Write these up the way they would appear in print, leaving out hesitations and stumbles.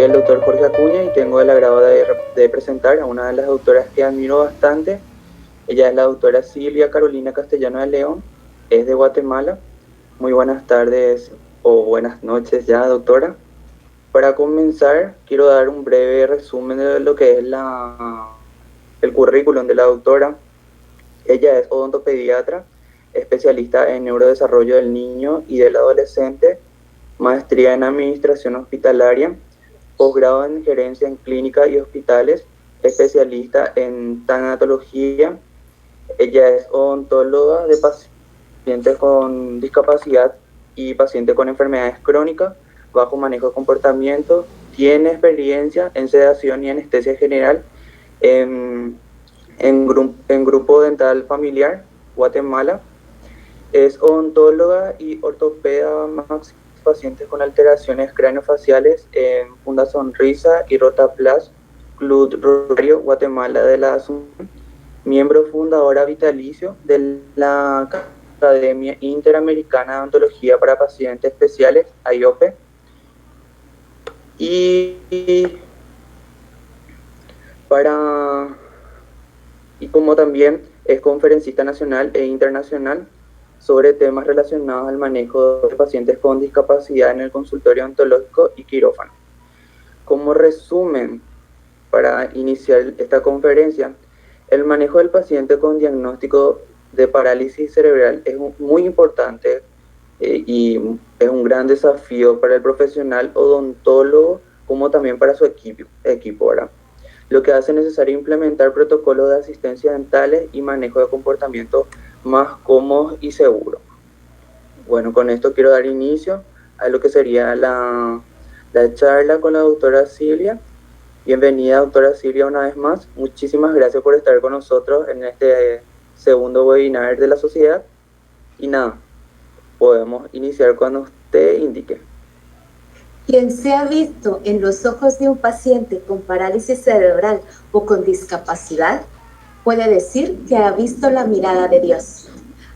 Soy el doctor Jorge Acuña y tengo el agrado de presentar a una de las doctoras que admiro bastante. Ella es la doctora Silvia Carolina Castellano de León, es de Guatemala. Muy buenas tardes o buenas noches ya, doctora. Para comenzar, quiero dar un breve resumen de lo que es el currículum de la doctora. Ella es odontopediatra, especialista en neurodesarrollo del niño y del adolescente, maestría en administración hospitalaria, posgrado en gerencia en clínica y hospitales, especialista en tanatología. Ella es odontóloga de pacientes con discapacidad y pacientes con enfermedades crónicas, bajo manejo de comportamiento. Tiene experiencia en sedación y anestesia general en Grupo Dental Familiar, Guatemala. Es odontóloga y ortopeda más pacientes con alteraciones craneofaciales en Funda Sonrisa y Rotaplas, Club Rosario, Guatemala de la Asunción, miembro fundadora vitalicio de la Academia Interamericana de Odontología para Pacientes Especiales, AIOPE, y como también es conferencista nacional e internacional sobre temas relacionados al manejo de pacientes con discapacidad en el consultorio odontológico y quirófano. Como resumen, para iniciar esta conferencia, el manejo del paciente con diagnóstico de parálisis cerebral es muy importante y es un gran desafío para el profesional odontólogo como también para su equipo, ¿verdad? Lo que hace necesario implementar protocolos de asistencia dentales y manejo de comportamiento más cómodos y seguros. Bueno, con esto quiero dar inicio a lo que sería la charla con la doctora Silvia. Bienvenida, doctora Silvia, una vez más. Muchísimas gracias por estar con nosotros en este segundo webinar de la sociedad. Y nada, podemos iniciar cuando usted indique. Quien se ha visto en los ojos de un paciente con parálisis cerebral o con discapacidad puede decir que ha visto la mirada de Dios.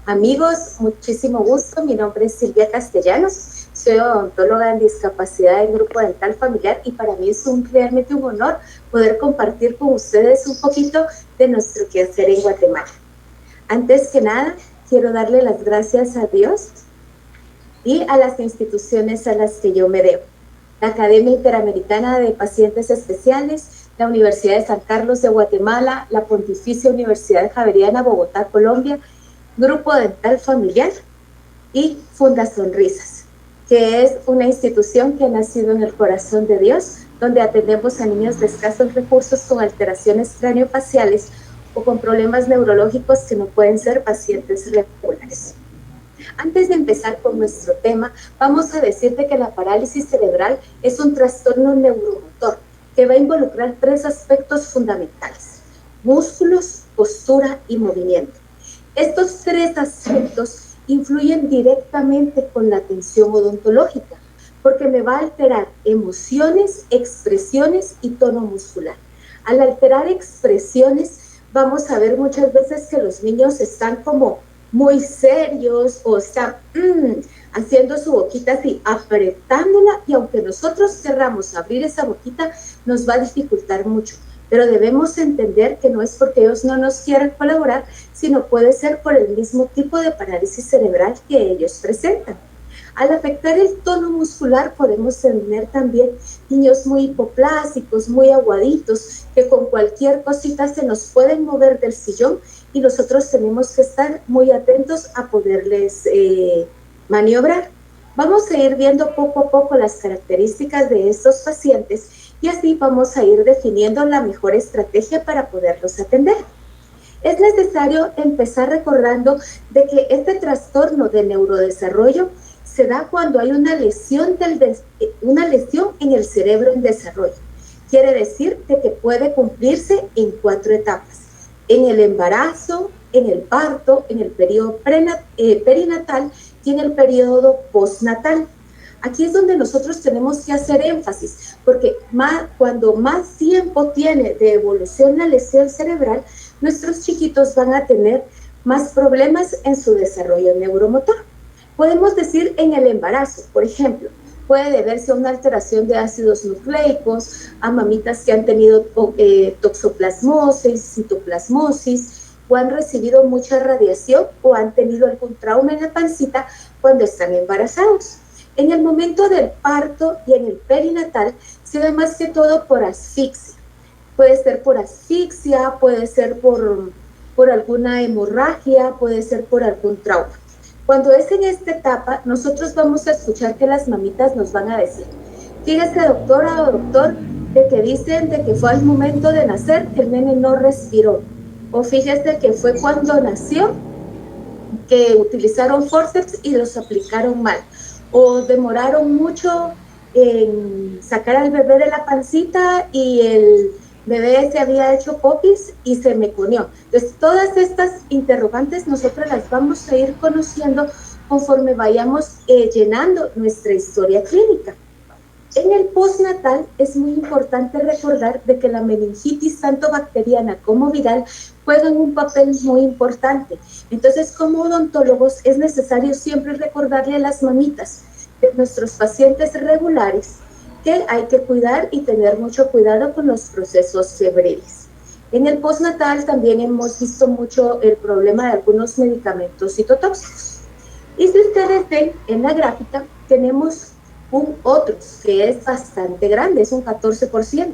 Amigos, muchísimo gusto. Mi nombre es Silvia Castellanos. Soy odontóloga en discapacidad en Grupo Dental Familiar y para mí es realmente un honor poder compartir con ustedes un poquito de nuestro quehacer en Guatemala. Antes que nada, quiero darle las gracias a Dios y a las instituciones a las que yo me debo. La Academia Interamericana de Pacientes Especiales, la Universidad de San Carlos de Guatemala, la Pontificia Universidad Javeriana, Bogotá, Colombia, Grupo Dental Familiar y Funda Sonrisas, que es una institución que ha nacido en el corazón de Dios, donde atendemos a niños de escasos recursos con alteraciones craneofaciales o con problemas neurológicos que no pueden ser pacientes regulares. Antes de empezar con nuestro tema, vamos a decirte que la parálisis cerebral es un trastorno neuromotor que va a involucrar 3 aspectos fundamentales: músculos, postura y movimiento. Estos 3 aspectos influyen directamente con la atención odontológica, porque me va a alterar emociones, expresiones y tono muscular. Al alterar expresiones, vamos a ver muchas veces que los niños están como muy serios o están haciendo su boquita así, apretándola, y aunque nosotros querramos abrir esa boquita, nos va a dificultar mucho. Pero debemos entender que no es porque ellos no nos quieran colaborar, sino puede ser por el mismo tipo de parálisis cerebral que ellos presentan. Al afectar el tono muscular podemos tener también niños muy hipoplásicos, muy aguaditos, que con cualquier cosita se nos pueden mover del sillón y nosotros tenemos que estar muy atentos a poderles maniobrar. Vamos a ir viendo poco a poco las características de estos pacientes y así vamos a ir definiendo la mejor estrategia para poderlos atender. Es necesario empezar recordando de que este trastorno de neurodesarrollo se da cuando hay una lesión en el cerebro en desarrollo. Quiere decir que puede cumplirse en 4 etapas: en el embarazo, en el parto, en el periodo perinatal y en el periodo postnatal. Aquí es donde nosotros tenemos que hacer énfasis, porque cuando más tiempo tiene de evolución la lesión cerebral, nuestros chiquitos van a tener más problemas en su desarrollo neuromotor. Podemos decir en el embarazo, por ejemplo, Puede deberse a una alteración de ácidos nucleicos, a mamitas que han tenido toxoplasmosis, citoplasmosis, o han recibido mucha radiación o han tenido algún trauma en la pancita cuando están embarazados. En el momento del parto y en el perinatal se da más que todo por asfixia. Puede ser por asfixia, puede ser por alguna hemorragia, puede ser por algún trauma. Cuando es en esta etapa, nosotros vamos a escuchar que las mamitas nos van a decir, fíjese doctora o doctor, de que dicen de que fue al momento de nacer que el nene no respiró, o fíjese que fue cuando nació que utilizaron forceps y los aplicaron mal, o demoraron mucho en sacar al bebé de la pancita y el bebé se había hecho popis y se meconeó. Entonces, todas estas interrogantes nosotros las vamos a ir conociendo conforme vayamos llenando nuestra historia clínica. En el postnatal es muy importante recordar de que la meningitis, tanto bacteriana como viral, juegan un papel muy importante. Entonces, como odontólogos, es necesario siempre recordarle a las mamitas de nuestros pacientes regulares que hay que cuidar y tener mucho cuidado con los procesos febriles. En el postnatal también hemos visto mucho el problema de algunos medicamentos citotóxicos. Y si ustedes ven en la gráfica, tenemos un otros que es bastante grande, es un 14%.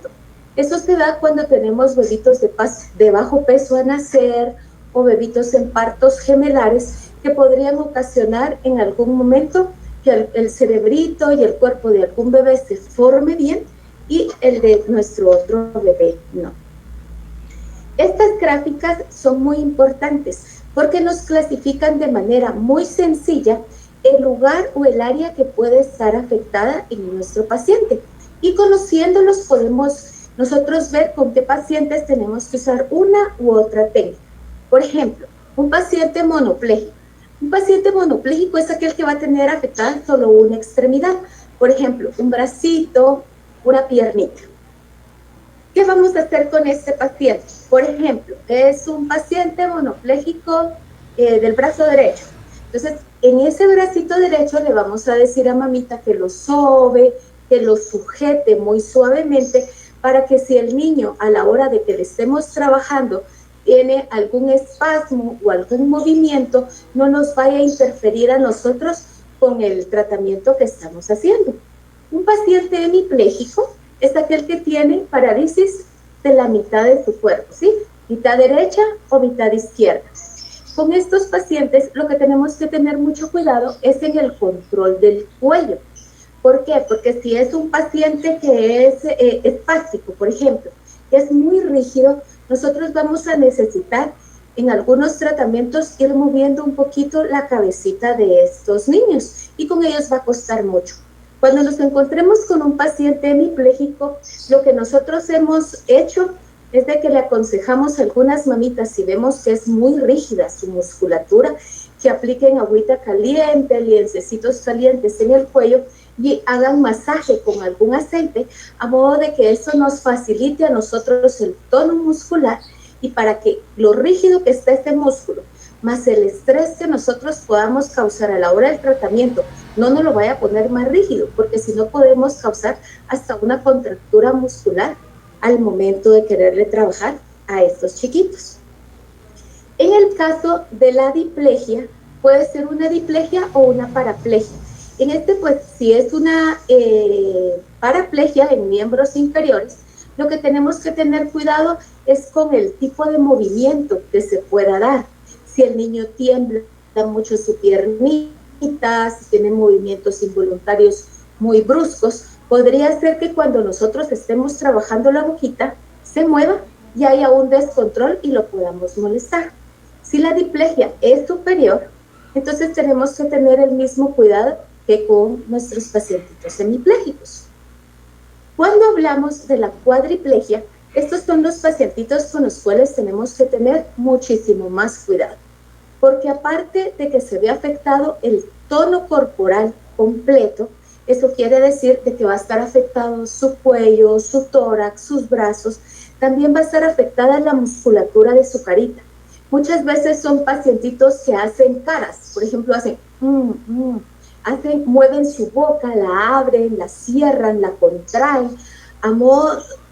Eso se da cuando tenemos bebitos de bajo peso a nacer o bebitos en partos gemelares que podrían ocasionar en algún momento que el cerebrito y el cuerpo de algún bebé se forme bien y el de nuestro otro bebé no. Estas gráficas son muy importantes porque nos clasifican de manera muy sencilla el lugar o el área que puede estar afectada en nuestro paciente. Y conociéndolos podemos nosotros ver con qué pacientes tenemos que usar una u otra técnica. Por ejemplo, un paciente monopléjico. Un paciente monopléjico es aquel que va a tener afectada solo una extremidad. Por ejemplo, un bracito, una piernita. ¿Qué vamos a hacer con este paciente? Por ejemplo, es un paciente monopléjico del brazo derecho. Entonces, en ese bracito derecho le vamos a decir a mamita que lo sobe, que lo sujete muy suavemente para que si el niño a la hora de que le estemos trabajando tiene algún espasmo o algún movimiento, no nos vaya a interferir a nosotros con el tratamiento que estamos haciendo. Un paciente hemipléjico es aquel que tiene parálisis de la mitad de su cuerpo, ¿sí? Mitad derecha o mitad izquierda. Con estos pacientes lo que tenemos que tener mucho cuidado es en el control del cuello. ¿Por qué? Porque si es un paciente que es espástico, por ejemplo, que es muy rígido, nosotros vamos a necesitar en algunos tratamientos ir moviendo un poquito la cabecita de estos niños y con ellos va a costar mucho. Cuando nos encontremos con un paciente hemipléjico, lo que nosotros hemos hecho es de que le aconsejamos a algunas mamitas, si vemos que es muy rígida su musculatura, que apliquen agüita caliente, lienzecitos calientes en el cuello y hagan masaje con algún aceite, a modo de que eso nos facilite a nosotros el tono muscular y para que lo rígido que está este músculo, más el estrés que nosotros podamos causar a la hora del tratamiento, no nos lo vaya a poner más rígido, porque si no podemos causar hasta una contractura muscular al momento de quererle trabajar a estos chiquitos. En el caso de la diplegia, puede ser una diplegia o una paraplegia. En este, pues, si es una paraplegia en miembros inferiores, lo que tenemos que tener cuidado es con el tipo de movimiento que se pueda dar. Si el niño tiembla mucho su piernita, si tiene movimientos involuntarios muy bruscos, podría ser que cuando nosotros estemos trabajando la boquita, se mueva y haya un descontrol y lo podamos molestar. Si la diplegia es superior, entonces tenemos que tener el mismo cuidado que con nuestros pacientitos hemipléjicos. Cuando hablamos de la cuadriplegia, estos son los pacientitos con los cuales tenemos que tener muchísimo más cuidado, porque aparte de que se ve afectado el tono corporal completo, eso quiere decir de que va a estar afectado su cuello, su tórax, sus brazos, también va a estar afectada la musculatura de su carita. Muchas veces son pacientitos que hacen caras, por ejemplo, hacen mueven su boca, la abren, la cierran, la contraen,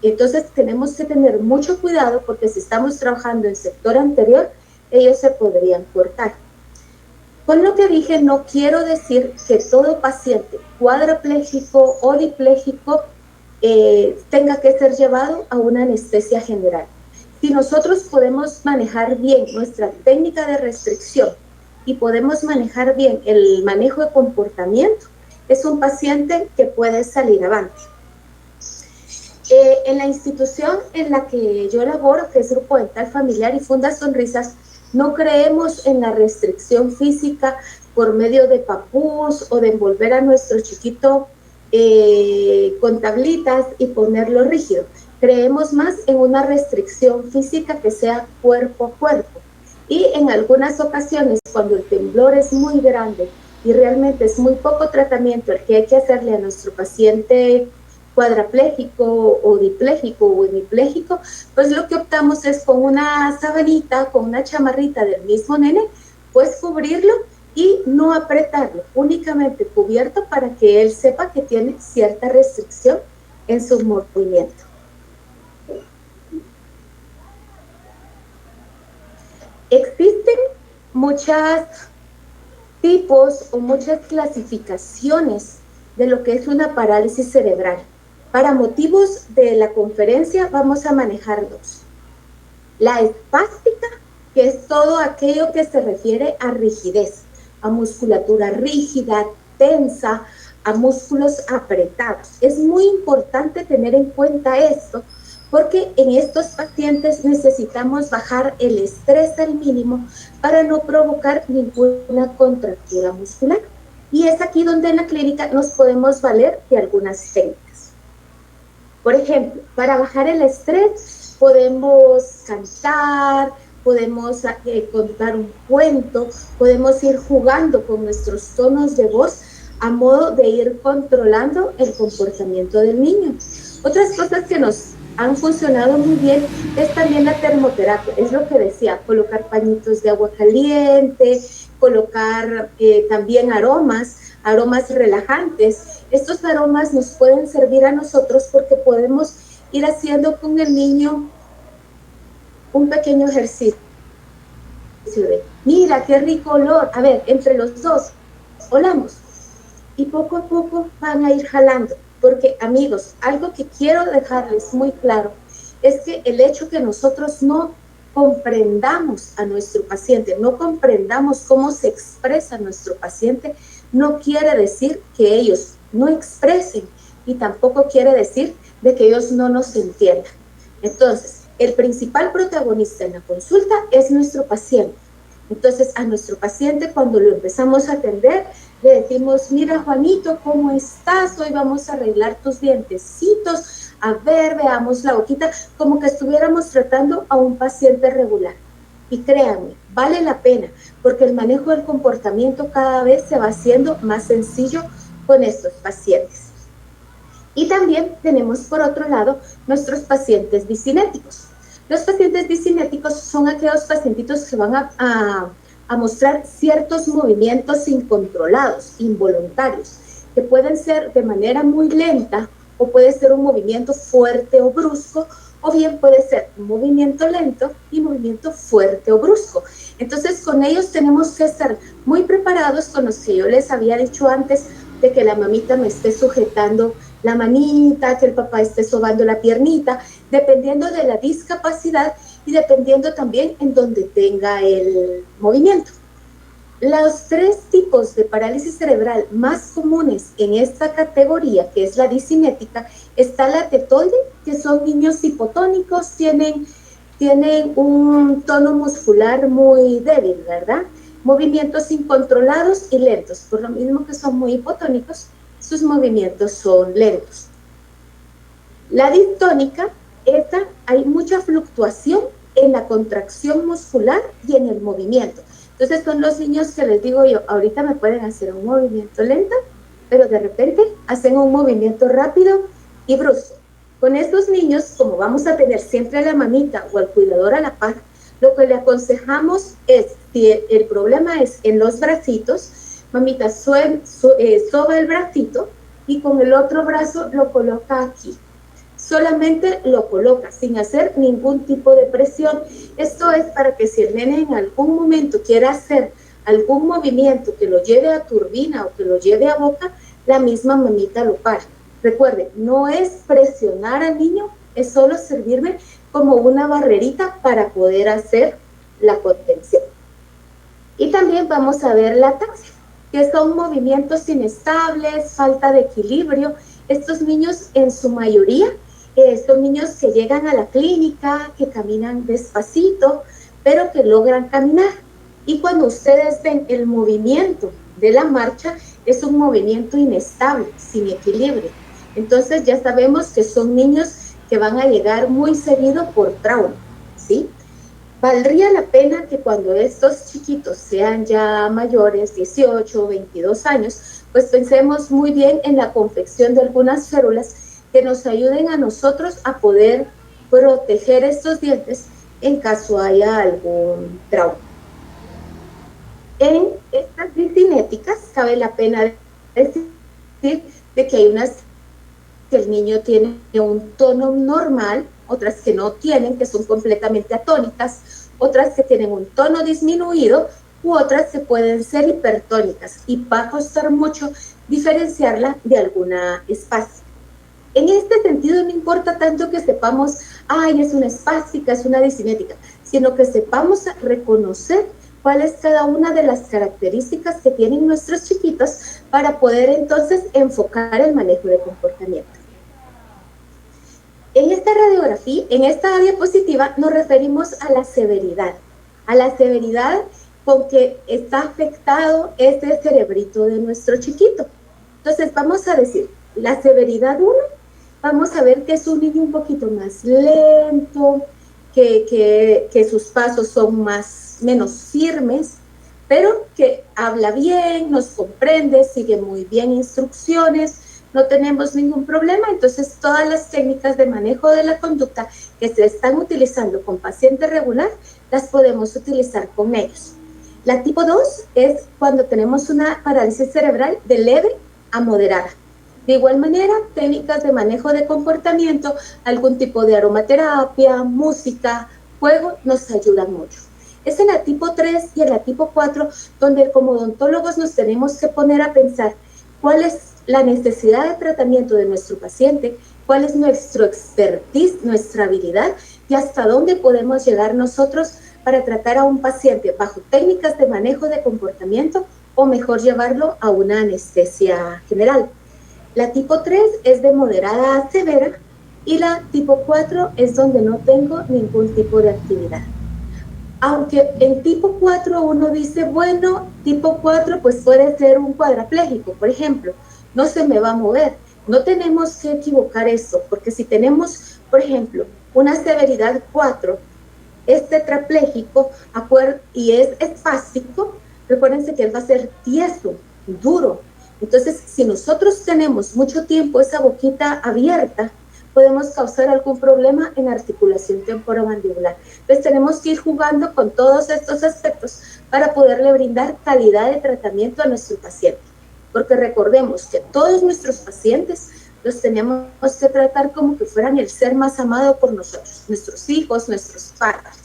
entonces tenemos que tener mucho cuidado porque si estamos trabajando en sector anterior, ellos se podrían cortar. Con lo que dije, no quiero decir que todo paciente cuadraplégico o dipléjico tenga que ser llevado a una anestesia general. Si nosotros podemos manejar bien nuestra técnica de restricción y podemos manejar bien el manejo de comportamiento, es un paciente que puede salir avante. En la institución en la que yo laboro, que es Grupo Dental Familiar y Funda Sonrisas, no creemos en la restricción física por medio de papús o de envolver a nuestro chiquito con tablitas y ponerlo rígido. Creemos más en una restricción física que sea cuerpo a cuerpo. Y en algunas ocasiones, cuando el temblor es muy grande y realmente es muy poco tratamiento el que hay que hacerle a nuestro paciente cuadraplégico o dipléjico o hemipléjico, pues lo que optamos es con una sabanita, con una chamarrita del mismo nene, pues cubrirlo y no apretarlo, únicamente cubierto para que él sepa que tiene cierta restricción en su movimiento. Existen muchos tipos o muchas clasificaciones de lo que es una parálisis cerebral. Para motivos de la conferencia vamos a manejar dos. La espástica, que es todo aquello que se refiere a rigidez, a musculatura rígida, tensa, a músculos apretados. Es muy importante tener en cuenta esto porque en estos pacientes necesitamos bajar el estrés al mínimo para no provocar ninguna contractura muscular. Y es aquí donde en la clínica nos podemos valer de algunas técnicas. Por ejemplo, para bajar el estrés podemos cantar, podemos contar un cuento, podemos ir jugando con nuestros tonos de voz a modo de ir controlando el comportamiento del niño. Otras cosas que nos han funcionado muy bien es también la termoterapia, es lo que decía, colocar pañitos de agua caliente, colocar también aromas relajantes. Estos aromas nos pueden servir a nosotros porque podemos ir haciendo con el niño un pequeño ejercicio de, mira qué rico olor, a ver, entre los dos, olamos, y poco a poco van a ir jalando, porque amigos, algo que quiero dejarles muy claro es que el hecho que nosotros no comprendamos a nuestro paciente, no comprendamos cómo se expresa nuestro paciente, no quiere decir que ellos no expresen y tampoco quiere decir de que ellos no nos entiendan. Entonces, el principal protagonista en la consulta es nuestro paciente. Entonces, a nuestro paciente cuando lo empezamos a atender, le decimos, mira Juanito, ¿cómo estás? Hoy vamos a arreglar tus dientecitos, a ver, veamos la boquita, como que estuviéramos tratando a un paciente regular. Y créanme, vale la pena, porque el manejo del comportamiento cada vez se va haciendo más sencillo con estos pacientes. Y también tenemos por otro lado nuestros pacientes discinéticos. Los pacientes discinéticos son aquellos pacientitos que van a mostrar ciertos movimientos incontrolados, involuntarios, que pueden ser de manera muy lenta o puede ser un movimiento fuerte o brusco, o bien puede ser un movimiento lento y movimiento fuerte o brusco. Entonces con ellos tenemos que estar muy preparados, con los que yo les había dicho antes, de que la mamita me esté sujetando la manita, que el papá esté sobando la piernita, dependiendo de la discapacidad y dependiendo también en donde tenga el movimiento. Los tres tipos de parálisis cerebral más comunes en esta categoría, que es la discinética, está la tetoide, que son niños hipotónicos, tienen un tono muscular muy débil, ¿verdad? Movimientos incontrolados y lentos, por lo mismo que son muy hipotónicos, sus movimientos son lentos. La distónica, esta hay mucha fluctuación en la contracción muscular y en el movimiento. Entonces son los niños que les digo yo, ahorita me pueden hacer un movimiento lento, pero de repente hacen un movimiento rápido y brusco. Con estos niños, como vamos a tener siempre a la mamita o al cuidador a la par, lo que le aconsejamos es, si el problema es en los bracitos, Mamita, soba el bracito y con el otro brazo lo coloca aquí. Solamente lo coloca sin hacer ningún tipo de presión. Esto es para que si el nene en algún momento quiera hacer algún movimiento que lo lleve a turbina o que lo lleve a boca, la misma mamita lo para. Recuerden, no es presionar al niño, es solo servirme como una barrerita para poder hacer la contención. Y también vamos a ver la ataxia, que son movimientos inestables, falta de equilibrio. Estos niños en su mayoría son niños que llegan a la clínica, que caminan despacito, pero que logran caminar. Y cuando ustedes ven el movimiento de la marcha, es un movimiento inestable, sin equilibrio. Entonces ya sabemos que son niños que van a llegar muy seguido por trauma, ¿sí? Valdría la pena que cuando estos chiquitos sean ya mayores, 18 o 22 años, pues pensemos muy bien en la confección de algunas férulas que nos ayuden a nosotros a poder proteger estos dientes en caso haya algún trauma. En estas discinéticas cabe la pena decir de que hay unas que el niño tiene un tono normal, otras que no tienen, que son completamente atónicas, otras que tienen un tono disminuido, u otras que pueden ser hipertónicas, y va a costar mucho diferenciarla de alguna espástica. En este sentido, no importa tanto que sepamos, ay, es una espástica, es una discinética, sino que sepamos reconocer cuál es cada una de las características que tienen nuestros chiquitos para poder entonces enfocar el manejo de comportamiento. En esta radiografía, en esta diapositiva, nos referimos a la severidad con que está afectado este cerebrito de nuestro chiquito. Entonces, vamos a decir, la severidad 1, vamos a ver que es un niño un poquito más lento, que sus pasos son menos firmes, pero que habla bien, nos comprende, sigue muy bien instrucciones, no tenemos ningún problema. Entonces todas las técnicas de manejo de la conducta que se están utilizando con paciente regular, las podemos utilizar con ellos. La tipo 2 es cuando tenemos una parálisis cerebral de leve a moderada. De igual manera, técnicas de manejo de comportamiento, algún tipo de aromaterapia, música, juego, nos ayudan mucho. Es en la tipo 3 y en la tipo 4 donde como odontólogos nos tenemos que poner a pensar cuál es la necesidad de tratamiento de nuestro paciente, cuál es nuestro expertise, nuestra habilidad y hasta dónde podemos llegar nosotros para tratar a un paciente bajo técnicas de manejo de comportamiento o mejor llevarlo a una anestesia general. La tipo 3 es de moderada a severa y la tipo 4 es donde no tengo ningún tipo de actividad. Aunque en tipo 4 uno dice, bueno, tipo 4 pues puede ser un cuadrapléjico, por ejemplo, no se me va a mover. No tenemos que equivocar eso, porque si tenemos, por ejemplo, una severidad 4, es tetrapléjico y es espástico, recuérdense que él va a ser tieso, duro. Entonces, si nosotros tenemos mucho tiempo esa boquita abierta, podemos causar algún problema en articulación temporomandibular. Entonces, tenemos que ir jugando con todos estos aspectos para poderle brindar calidad de tratamiento a nuestro paciente. Porque recordemos que todos nuestros pacientes los tenemos que tratar como que fueran el ser más amado por nosotros, nuestros hijos, nuestros padres.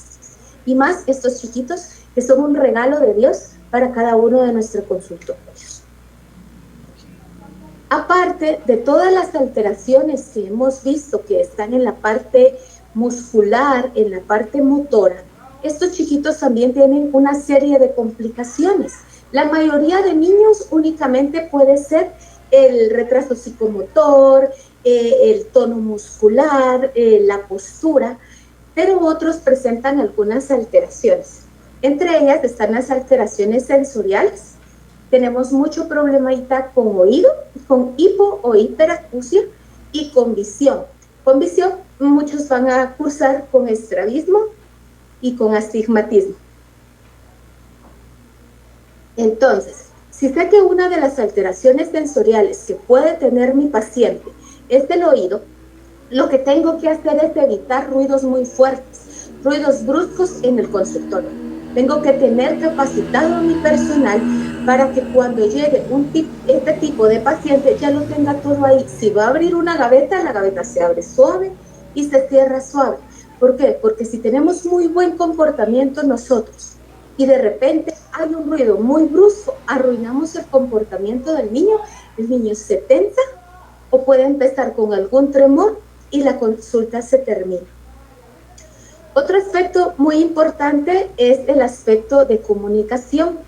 Y más estos chiquitos que son un regalo de Dios para cada uno de nuestros consultorios. Aparte de todas las alteraciones que hemos visto que están en la parte muscular, en la parte motora, estos chiquitos también tienen una serie de complicaciones. La mayoría de niños únicamente puede ser el retraso psicomotor, el tono muscular, la postura, pero otros presentan algunas alteraciones. Entre ellas están las alteraciones sensoriales. Tenemos mucho problema con oído, con hipo o hiperacusia y con visión. Con visión muchos van a cursar con estrabismo y con astigmatismo. Entonces, si sé que una de las alteraciones sensoriales que puede tener mi paciente es el oído, lo que tengo que hacer es evitar ruidos muy fuertes, ruidos bruscos en el consultorio. Tengo que tener capacitado a mi personal para que cuando llegue este tipo de paciente ya lo tenga todo ahí. Si va a abrir una gaveta, la gaveta se abre suave y se cierra suave. ¿Por qué? Porque si tenemos muy buen comportamiento nosotros y de repente hay un ruido muy brusco, arruinamos el comportamiento del niño, el niño se tensa o puede empezar con algún tremor y la consulta se termina. Otro aspecto muy importante es el aspecto de comunicación.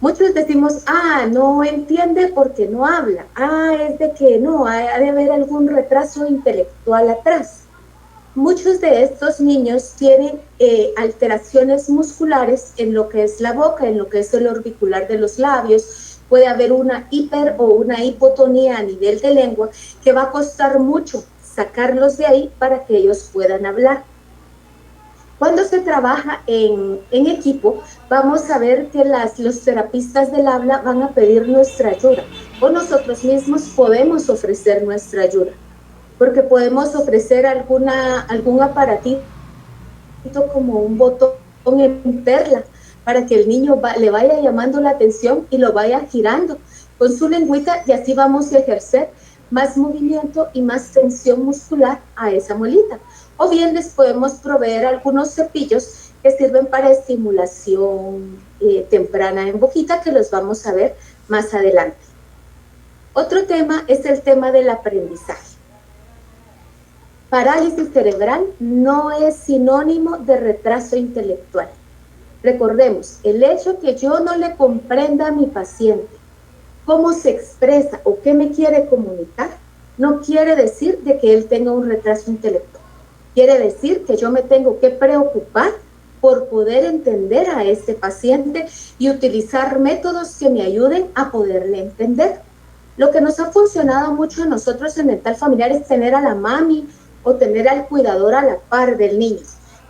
Muchos decimos, no entiende porque no habla, es de que no, ha de haber algún retraso intelectual atrás. Muchos de estos niños tienen alteraciones musculares en lo que es la boca, en lo que es el orbicular de los labios. Puede haber una hiper o una hipotonía a nivel de lengua que va a costar mucho sacarlos de ahí para que ellos puedan hablar. Cuando se trabaja en equipo, vamos a ver que los terapistas del habla van a pedir nuestra ayuda o nosotros mismos podemos ofrecer nuestra ayuda, porque podemos ofrecer algún aparatito como un botón en perla para que el niño le vaya llamando la atención y lo vaya girando con su lengüita y así vamos a ejercer más movimiento y más tensión muscular a esa muelita. O bien les podemos proveer algunos cepillos que sirven para estimulación temprana en boquita, que los vamos a ver más adelante. Otro tema es el tema del aprendizaje. Parálisis cerebral no es sinónimo de retraso intelectual. Recordemos, el hecho que yo no le comprenda a mi paciente cómo se expresa o qué me quiere comunicar, no quiere decir de que él tenga un retraso intelectual. Quiere decir que yo me tengo que preocupar por poder entender a este paciente y utilizar métodos que me ayuden a poderle entender. Lo que nos ha funcionado mucho a nosotros en Dental Familiar es tener a la mami o tener al cuidador a la par del niño.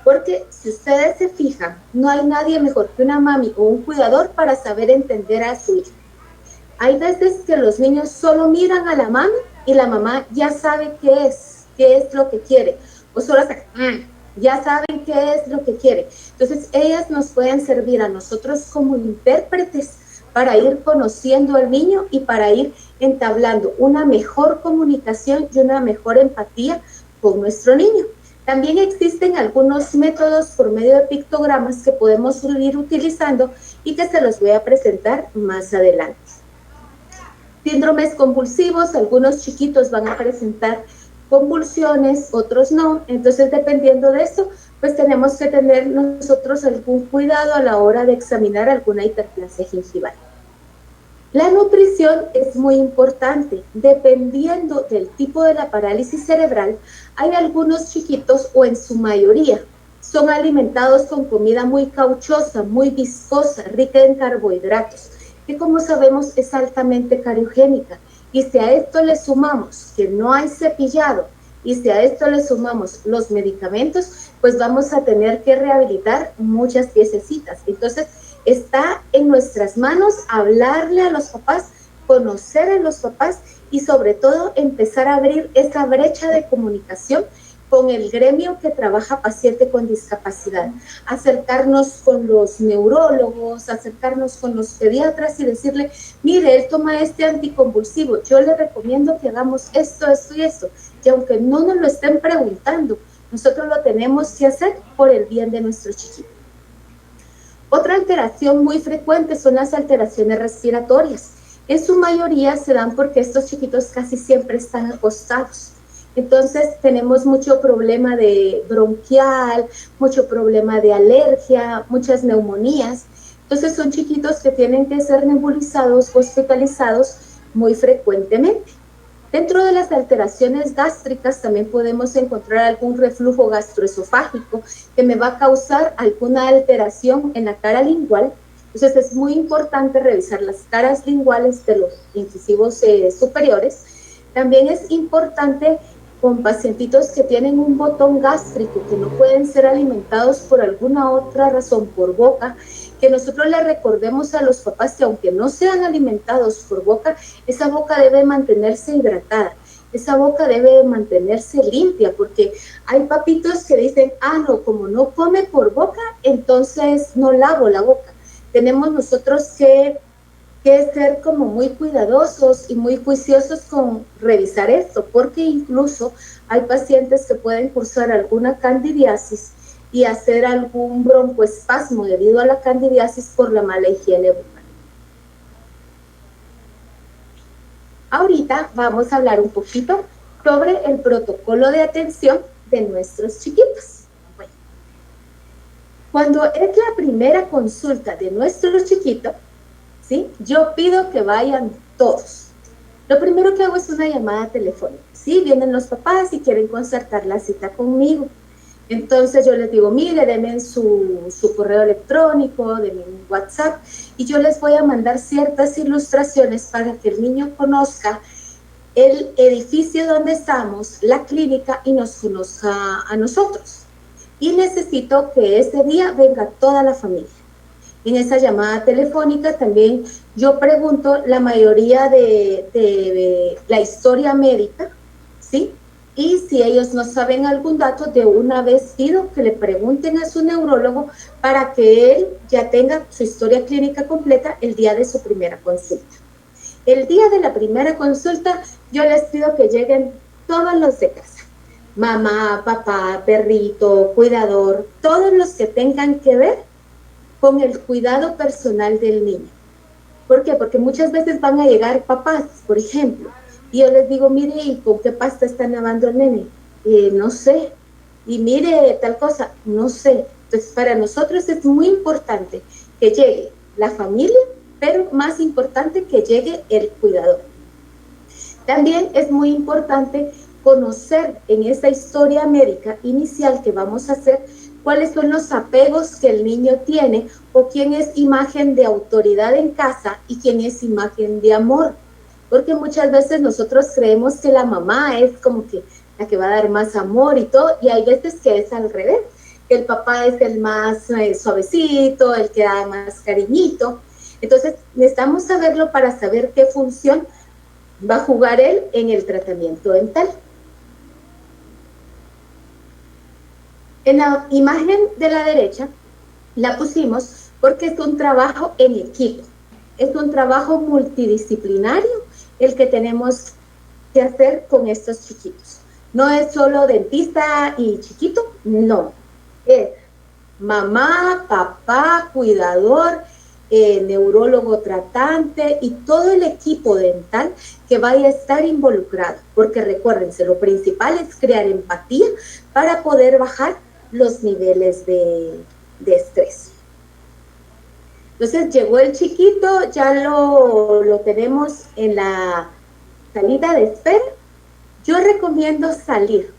Porque si ustedes se fijan, no hay nadie mejor que una mami o un cuidador para saber entender a su hijo. Hay veces que los niños solo miran a la mami y la mamá ya sabe qué es lo que quiere. O solo ya saben qué es lo que quiere. Entonces, ellas nos pueden servir a nosotros como intérpretes para ir conociendo al niño y para ir entablando una mejor comunicación y una mejor empatía con nuestro niño. También existen algunos métodos por medio de pictogramas que podemos ir utilizando y que se los voy a presentar más adelante. Síndromes convulsivos, algunos chiquitos van a presentar convulsiones, otros no. Entonces, dependiendo de esto, pues tenemos que tener nosotros algún cuidado a la hora de examinar alguna hiperplasia gingival. La nutrición es muy importante. Dependiendo del tipo de la parálisis cerebral, hay algunos chiquitos, o en su mayoría, son alimentados con comida muy cauchosa, muy viscosa, rica en carbohidratos, que como sabemos es altamente cariogénica. Y si a esto le sumamos que no hay cepillado, y si a esto le sumamos los medicamentos, pues vamos a tener que rehabilitar muchas piececitas. Entonces, está en nuestras manos hablarle a los papás, conocer a los papás y sobre todo empezar a abrir esa brecha de comunicación con el gremio que trabaja paciente con discapacidad, acercarnos con los neurólogos, acercarnos con los pediatras y decirle, mire, él toma este anticonvulsivo, yo le recomiendo que hagamos esto, esto y esto, y aunque no nos lo estén preguntando, nosotros lo tenemos que hacer por el bien de nuestro chiquito. Otra alteración muy frecuente son las alteraciones respiratorias. En su mayoría se dan porque estos chiquitos casi siempre están acostados. Entonces tenemos mucho problema de bronquial, mucho problema de alergia, muchas neumonías. Entonces son chiquitos que tienen que ser nebulizados, hospitalizados muy frecuentemente. Dentro de las alteraciones gástricas también podemos encontrar algún reflujo gastroesofágico que me va a causar alguna alteración en la cara lingual. Entonces es muy importante revisar las caras linguales de los incisivos superiores. También es importante con pacientitos que tienen un botón gástrico, que no pueden ser alimentados por alguna otra razón, por boca, que nosotros le recordemos a los papás que aunque no sean alimentados por boca, esa boca debe mantenerse hidratada. esa boca debe mantenerse limpia, porque hay papitos que dicen, no, como no come por boca, entonces no lavo la boca. Tenemos nosotros que ser como muy cuidadosos y muy juiciosos con revisar esto, porque incluso hay pacientes que pueden cursar alguna candidiasis y hacer algún broncoespasmo debido a la candidiasis por la mala higiene bucal. Ahorita vamos a hablar un poquito sobre el protocolo de atención de nuestros chiquitos. Bueno, cuando es la primera consulta de nuestro chiquito, ¿sí? Yo pido que vayan todos. Lo primero que hago es una llamada telefónica. ¿Sí? Vienen los papás y quieren concertar la cita conmigo. Entonces yo les digo, mire, denme su correo electrónico, denme un WhatsApp, y yo les voy a mandar ciertas ilustraciones para que el niño conozca el edificio donde estamos, la clínica, y nos conozca a nosotros. Y necesito que ese día venga toda la familia. En esa llamada telefónica también yo pregunto la mayoría de la historia médica, ¿sí? Y si ellos no saben algún dato, de una vez pido que le pregunten a su neurólogo para que él ya tenga su historia clínica completa el día de su primera consulta. El día de la primera consulta, yo les pido que lleguen todos los de casa. Mamá, papá, perrito, cuidador, todos los que tengan que ver con el cuidado personal del niño. ¿Por qué? Porque muchas veces van a llegar papás, por ejemplo, y yo les digo, mire, ¿y con qué pasta están lavando el nene? No sé. Y mire, tal cosa, no sé. Entonces, para nosotros es muy importante que llegue la familia, pero más importante que llegue el cuidador. También es muy importante conocer en esa historia médica inicial que vamos a hacer cuáles son los apegos que el niño tiene o quién es imagen de autoridad en casa y quién es imagen de amor. Porque muchas veces nosotros creemos que la mamá es como que la que va a dar más amor y todo, y hay veces que es al revés, que el papá es el más suavecito, el que da más cariñito. Entonces necesitamos saberlo para saber qué función va a jugar él en el tratamiento dental. En la imagen de la derecha la pusimos porque es un trabajo en equipo, es un trabajo multidisciplinario el que tenemos que hacer con estos chiquitos. No es solo dentista y chiquito, no. Es mamá, papá, cuidador, neurólogo tratante y todo el equipo dental que vaya a estar involucrado. Porque recuérdense, lo principal es crear empatía para poder bajar los niveles de estrés. Entonces llegó el chiquito, ya lo tenemos en la salida de espera. Yo recomiendo salir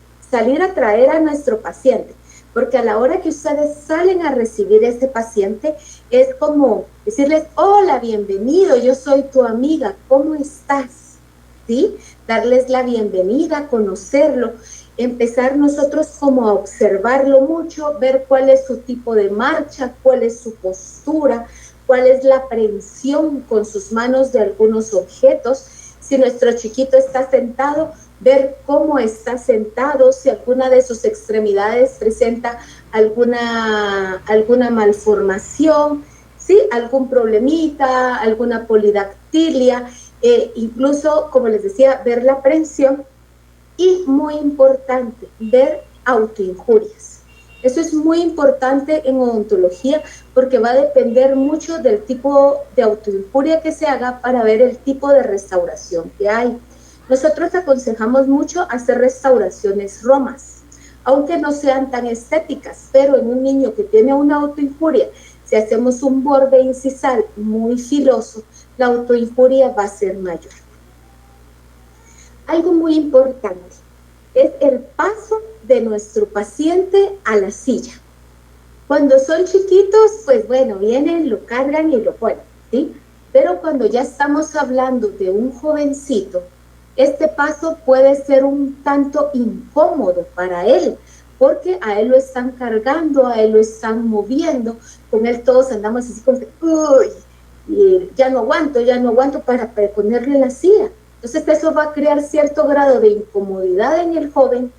a traer a nuestro paciente, porque a la hora que ustedes salen a recibir a ese paciente, es como decirles, hola, bienvenido, yo soy tu amiga, ¿cómo estás? ¿Sí? Darles la bienvenida, conocerlo, empezar nosotros como a observarlo mucho, ver cuál es su tipo de marcha, cuál es su postura, cuál es la aprehensión con sus manos de algunos objetos. Si nuestro chiquito está sentado, ver cómo está sentado, si alguna de sus extremidades presenta alguna malformación, ¿sí? Algún problemita, alguna polidactilia, incluso, como les decía, ver la aprehensión. Y muy importante, ver autoinjurias. Eso es muy importante en odontología porque va a depender mucho del tipo de autoinjuria que se haga para ver el tipo de restauración que hay. Nosotros aconsejamos mucho hacer restauraciones romas, aunque no sean tan estéticas, pero en un niño que tiene una autoinjuria, si hacemos un borde incisal muy filoso, la autoinjuria va a ser mayor. Algo muy importante es el paso de nuestro paciente a la silla. Cuando son chiquitos, pues bueno, vienen, lo cargan y lo ponen, ¿sí? Pero cuando ya estamos hablando de un jovencito, este paso puede ser un tanto incómodo para él, porque a él lo están cargando, a él lo están moviendo, con él todos andamos así como, uy, ya no aguanto para ponerle la silla. Entonces eso va a crear cierto grado de incomodidad en el joven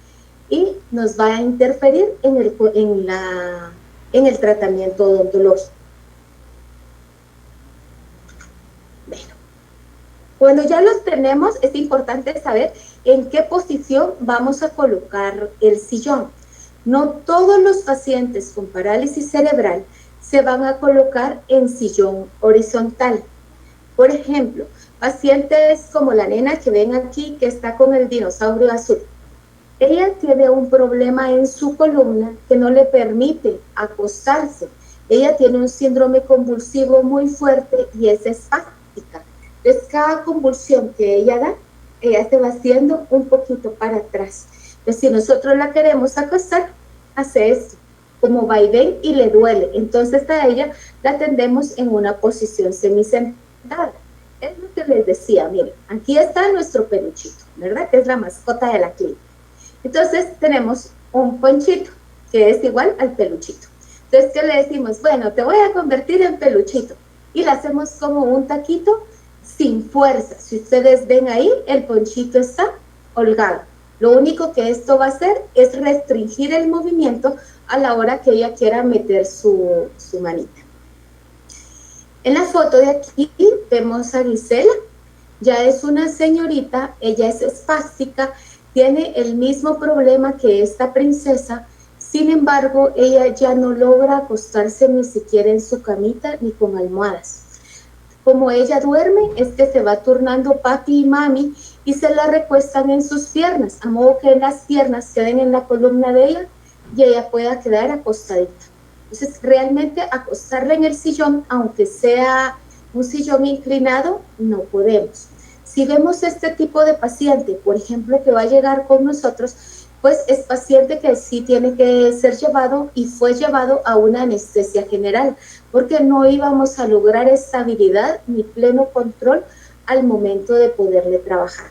y nos va a interferir en el tratamiento odontológico. Bueno, cuando ya los tenemos, es importante saber en qué posición vamos a colocar el sillón. No todos los pacientes con parálisis cerebral se van a colocar en sillón horizontal. Por ejemplo, pacientes como la nena que ven aquí, que está con el dinosaurio azul. Ella tiene un problema en su columna que no le permite acostarse. Ella tiene un síndrome convulsivo muy fuerte y es espástica. Entonces, cada convulsión que ella da, ella se va haciendo un poquito para atrás. Entonces, si nosotros la queremos acostar, hace esto, como vaivén y le duele. Entonces, a ella la tendemos en una posición semisentada. Es lo que les decía, miren, aquí está nuestro peluchito, ¿verdad? Que es la mascota de la clínica. Entonces tenemos un ponchito que es igual al peluchito. Entonces, ¿qué le decimos? Bueno, te voy a convertir en peluchito. Y le hacemos como un taquito sin fuerza. Si ustedes ven ahí, el ponchito está holgado. Lo único que esto va a hacer es restringir el movimiento a la hora que ella quiera meter su manita. En la foto de aquí vemos a Gisela. Ya es una señorita, ella es espástica, tiene el mismo problema que esta princesa, sin embargo, ella ya no logra acostarse ni siquiera en su camita ni con almohadas. Como ella duerme, es que se va turnando papi y mami y se la recuestan en sus piernas, a modo que las piernas queden en la columna de ella y ella pueda quedar acostadita. Entonces, realmente acostarla en el sillón, aunque sea un sillón inclinado, no podemos. Si vemos este tipo de paciente, por ejemplo, que va a llegar con nosotros, pues es paciente que sí tiene que ser llevado y fue llevado a una anestesia general, porque no íbamos a lograr estabilidad ni pleno control al momento de poderle trabajar.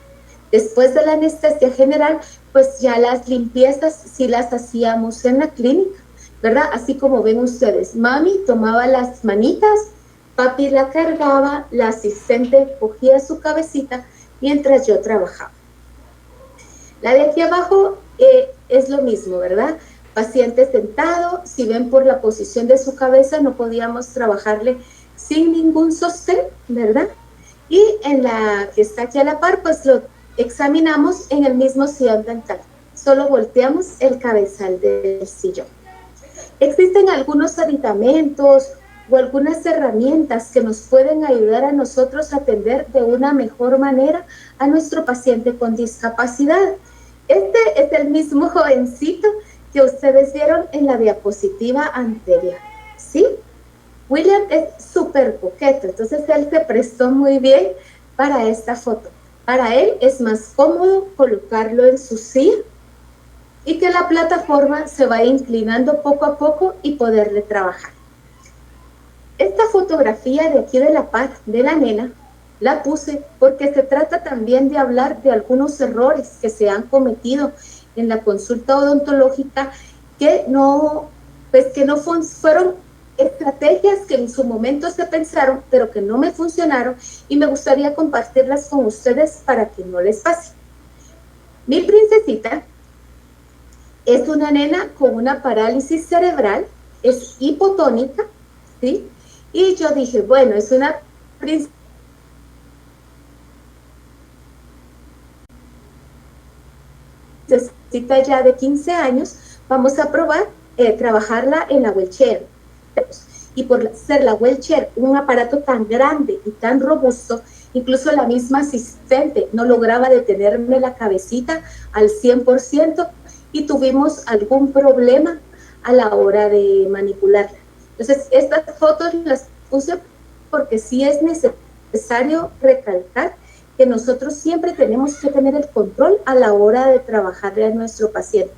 Después de la anestesia general, pues ya las limpiezas sí las hacíamos en la clínica, ¿verdad? Así como ven ustedes, mami tomaba las manitas, papi la cargaba, la asistente cogía su cabecita mientras yo trabajaba. La de aquí abajo es lo mismo, ¿verdad? Paciente sentado, si ven por la posición de su cabeza, no podíamos trabajarle sin ningún sostén, ¿verdad? Y en la que está aquí a la par, pues lo examinamos en el mismo sillón dental. Solo volteamos el cabezal del sillón. Existen algunos aditamentos o algunas herramientas que nos pueden ayudar a nosotros a atender de una mejor manera a nuestro paciente con discapacidad. Este es el mismo jovencito que ustedes vieron en la diapositiva anterior, ¿sí? William es súper coqueto, entonces él se prestó muy bien para esta foto. Para él es más cómodo colocarlo en su silla y que la plataforma se vaya inclinando poco a poco y poderle trabajar. Esta fotografía de aquí de la par de la nena la puse porque se trata también de hablar de algunos errores que se han cometido en la consulta odontológica que no fueron estrategias que en su momento se pensaron, pero que no me funcionaron y me gustaría compartirlas con ustedes para que no les pase. Mi princesita es una nena con una parálisis cerebral, es hipotónica, ¿sí? Y yo dije, bueno, es una princesita ya de 15 años, vamos a probar trabajarla en la wheelchair. Y por ser la wheelchair un aparato tan grande y tan robusto, incluso la misma asistente no lograba detenerme la cabecita al 100% y tuvimos algún problema a la hora de manipularla. Entonces, estas fotos las puse porque sí es necesario recalcar que nosotros siempre tenemos que tener el control a la hora de trabajarle a nuestro paciente.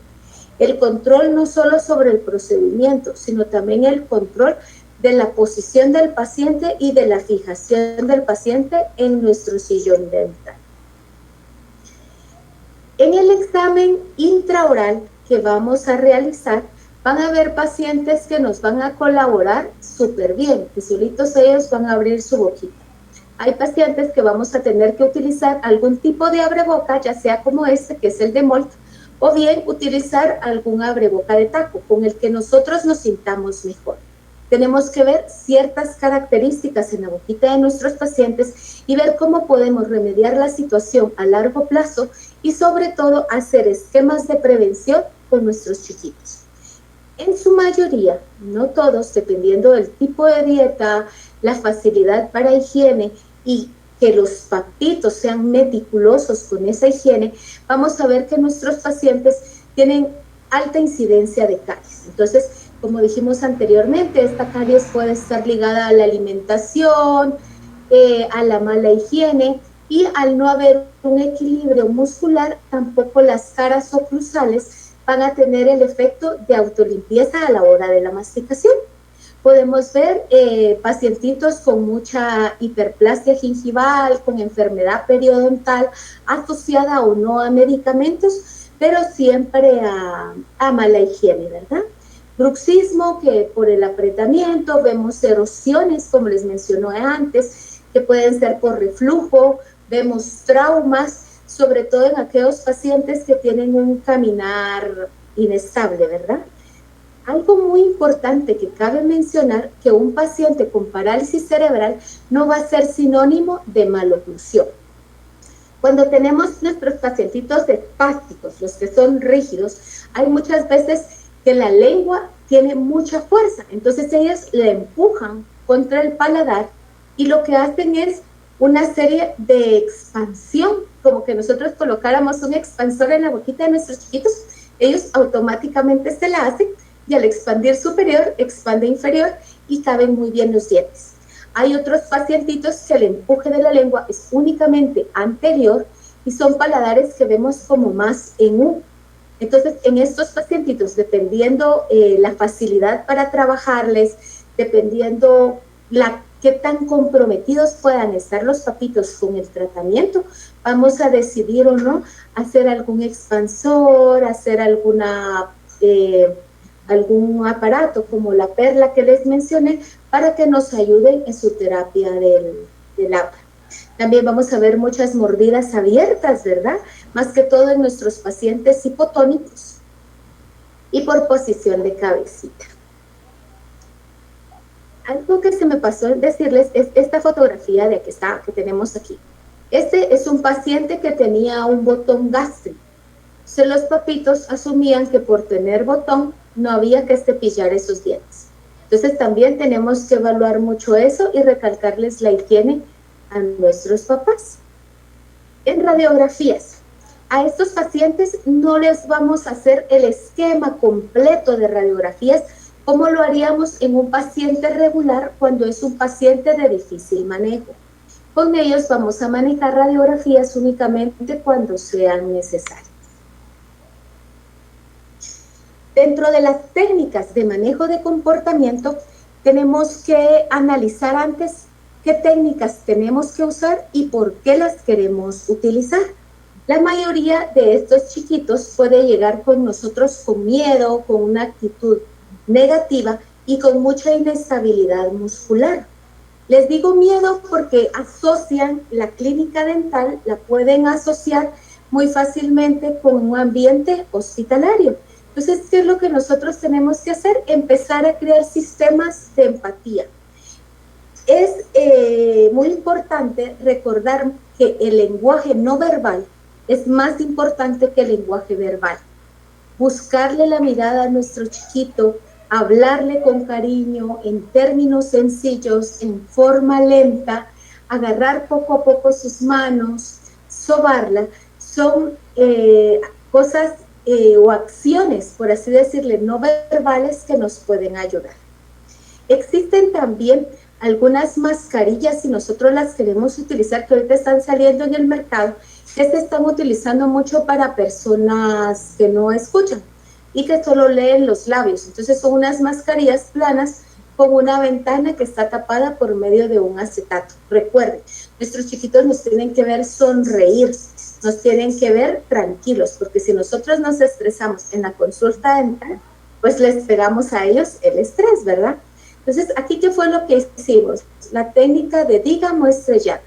El control no solo sobre el procedimiento, sino también el control de la posición del paciente y de la fijación del paciente en nuestro sillón dental. En el examen intraoral que vamos a realizar, van a haber pacientes que nos van a colaborar súper bien, que solitos ellos van a abrir su boquita. Hay pacientes que vamos a tener que utilizar algún tipo de abreboca, ya sea como este, que es el de Molt, o bien utilizar algún abreboca de taco, con el que nosotros nos sintamos mejor. Tenemos que ver ciertas características en la boquita de nuestros pacientes y ver cómo podemos remediar la situación a largo plazo y sobre todo hacer esquemas de prevención con nuestros chiquitos. En su mayoría, no todos, dependiendo del tipo de dieta, la facilidad para higiene y que los papitos sean meticulosos con esa higiene, vamos a ver que nuestros pacientes tienen alta incidencia de caries. Entonces, como dijimos anteriormente, esta caries puede estar ligada a la alimentación, a la mala higiene, y al no haber un equilibrio muscular, tampoco las caras oclusales van a tener el efecto de autolimpieza a la hora de la masticación. Podemos ver pacientitos con mucha hiperplasia gingival, con enfermedad periodontal asociada o no a medicamentos, pero siempre a mala higiene, ¿verdad? Bruxismo, que por el apretamiento, vemos erosiones, como les mencioné antes, que pueden ser por reflujo, vemos traumas, sobre todo en aquellos pacientes que tienen un caminar inestable, ¿verdad? Algo muy importante que cabe mencionar, que un paciente con parálisis cerebral no va a ser sinónimo de maloclusión. Cuando tenemos nuestros pacientitos espásticos, los que son rígidos, hay muchas veces que la lengua tiene mucha fuerza, entonces ellos le empujan contra el paladar y lo que hacen es una serie de expansión, como que nosotros colocáramos un expansor en la boquita de nuestros chiquitos, ellos automáticamente se la hacen y al expandir superior, expande inferior y caben muy bien los dientes. Hay otros pacientitos que el empuje de la lengua es únicamente anterior y son paladares que vemos como más en U. Entonces, en estos pacientitos, dependiendo la facilidad para trabajarles, dependiendo qué tan comprometidos puedan estar los papitos con el tratamiento, vamos a decidir o no hacer algún expansor, hacer algún aparato como la perla que les mencioné para que nos ayuden en su terapia del habla. También vamos a ver muchas mordidas abiertas, ¿verdad? Más que todo en nuestros pacientes hipotónicos y por posición de cabecita. Algo que se me pasó decirles es esta fotografía de aquí está, que tenemos aquí. Este es un paciente que tenía un botón gástrico. Los papitos asumían que por tener botón no había que cepillar esos dientes. Entonces también tenemos que evaluar mucho eso y recalcarles la higiene a nuestros papás. En radiografías, a estos pacientes no les vamos a hacer el esquema completo de radiografías como lo haríamos en un paciente regular cuando es un paciente de difícil manejo. Con ellos vamos a manejar radiografías únicamente cuando sean necesarias. Dentro de las técnicas de manejo de comportamiento, tenemos que analizar antes qué técnicas tenemos que usar y por qué las queremos utilizar. La mayoría de estos chiquitos puede llegar con nosotros con miedo, con una actitud negativa y con mucha inestabilidad muscular. Les digo miedo porque asocian la clínica dental, la pueden asociar muy fácilmente con un ambiente hospitalario. Entonces, ¿qué es lo que nosotros tenemos que hacer? Empezar a crear sistemas de empatía. Es muy importante recordar que el lenguaje no verbal es más importante que el lenguaje verbal. Buscarle la mirada a nuestro chiquito, hablarle con cariño, en términos sencillos, en forma lenta, agarrar poco a poco sus manos, sobarla, son cosas o acciones, por así decirle, no verbales que nos pueden ayudar. Existen también algunas mascarillas, si nosotros las queremos utilizar, que ahorita están saliendo en el mercado, que se están utilizando mucho para personas que no escuchan y que solo leen los labios. Entonces son unas mascarillas planas con una ventana que está tapada por medio de un acetato. Recuerden, nuestros chiquitos nos tienen que ver sonreír, nos tienen que ver tranquilos, porque si nosotros nos estresamos en la consulta dental, pues les pegamos a ellos el estrés, ¿verdad? Entonces, aquí, ¿qué fue lo que hicimos? La técnica de diga, muestre, ya.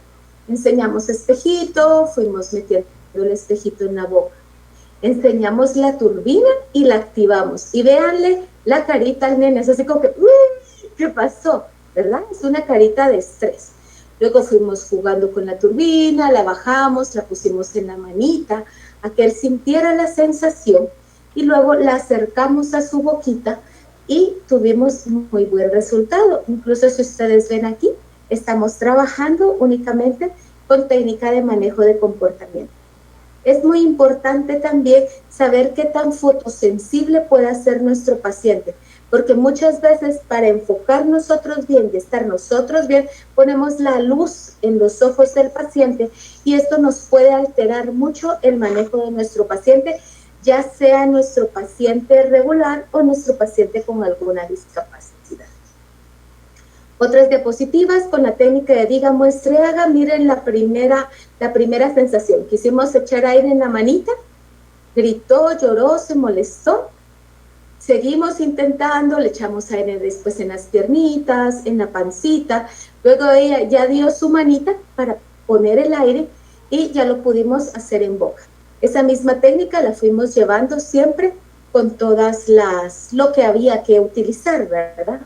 Enseñamos espejito, fuimos metiendo el espejito en la boca. Enseñamos la turbina y la activamos. Y véanle la carita al nene, es así como que, ¿qué pasó? ¿Verdad? Es una carita de estrés. Luego fuimos jugando con la turbina, la bajamos, la pusimos en la manita, a que él sintiera la sensación, y luego la acercamos a su boquita y tuvimos muy buen resultado. Incluso si ustedes ven aquí, estamos trabajando únicamente con técnica de manejo de comportamiento. Es muy importante también saber qué tan fotosensible puede ser nuestro paciente, porque muchas veces para enfocar nosotros bien y estar nosotros bien, ponemos la luz en los ojos del paciente y esto nos puede alterar mucho el manejo de nuestro paciente, ya sea nuestro paciente regular o nuestro paciente con alguna discapacidad. Otras diapositivas con la técnica de diga, muestre, haga. Miren la primera sensación. Quisimos echar aire en la manita, gritó, lloró, se molestó. Seguimos intentando, le echamos aire después en las piernitas, en la pancita. Luego ella ya dio su manita para poner el aire y ya lo pudimos hacer en boca. Esa misma técnica la fuimos llevando siempre con todas lo que había que utilizar, ¿verdad?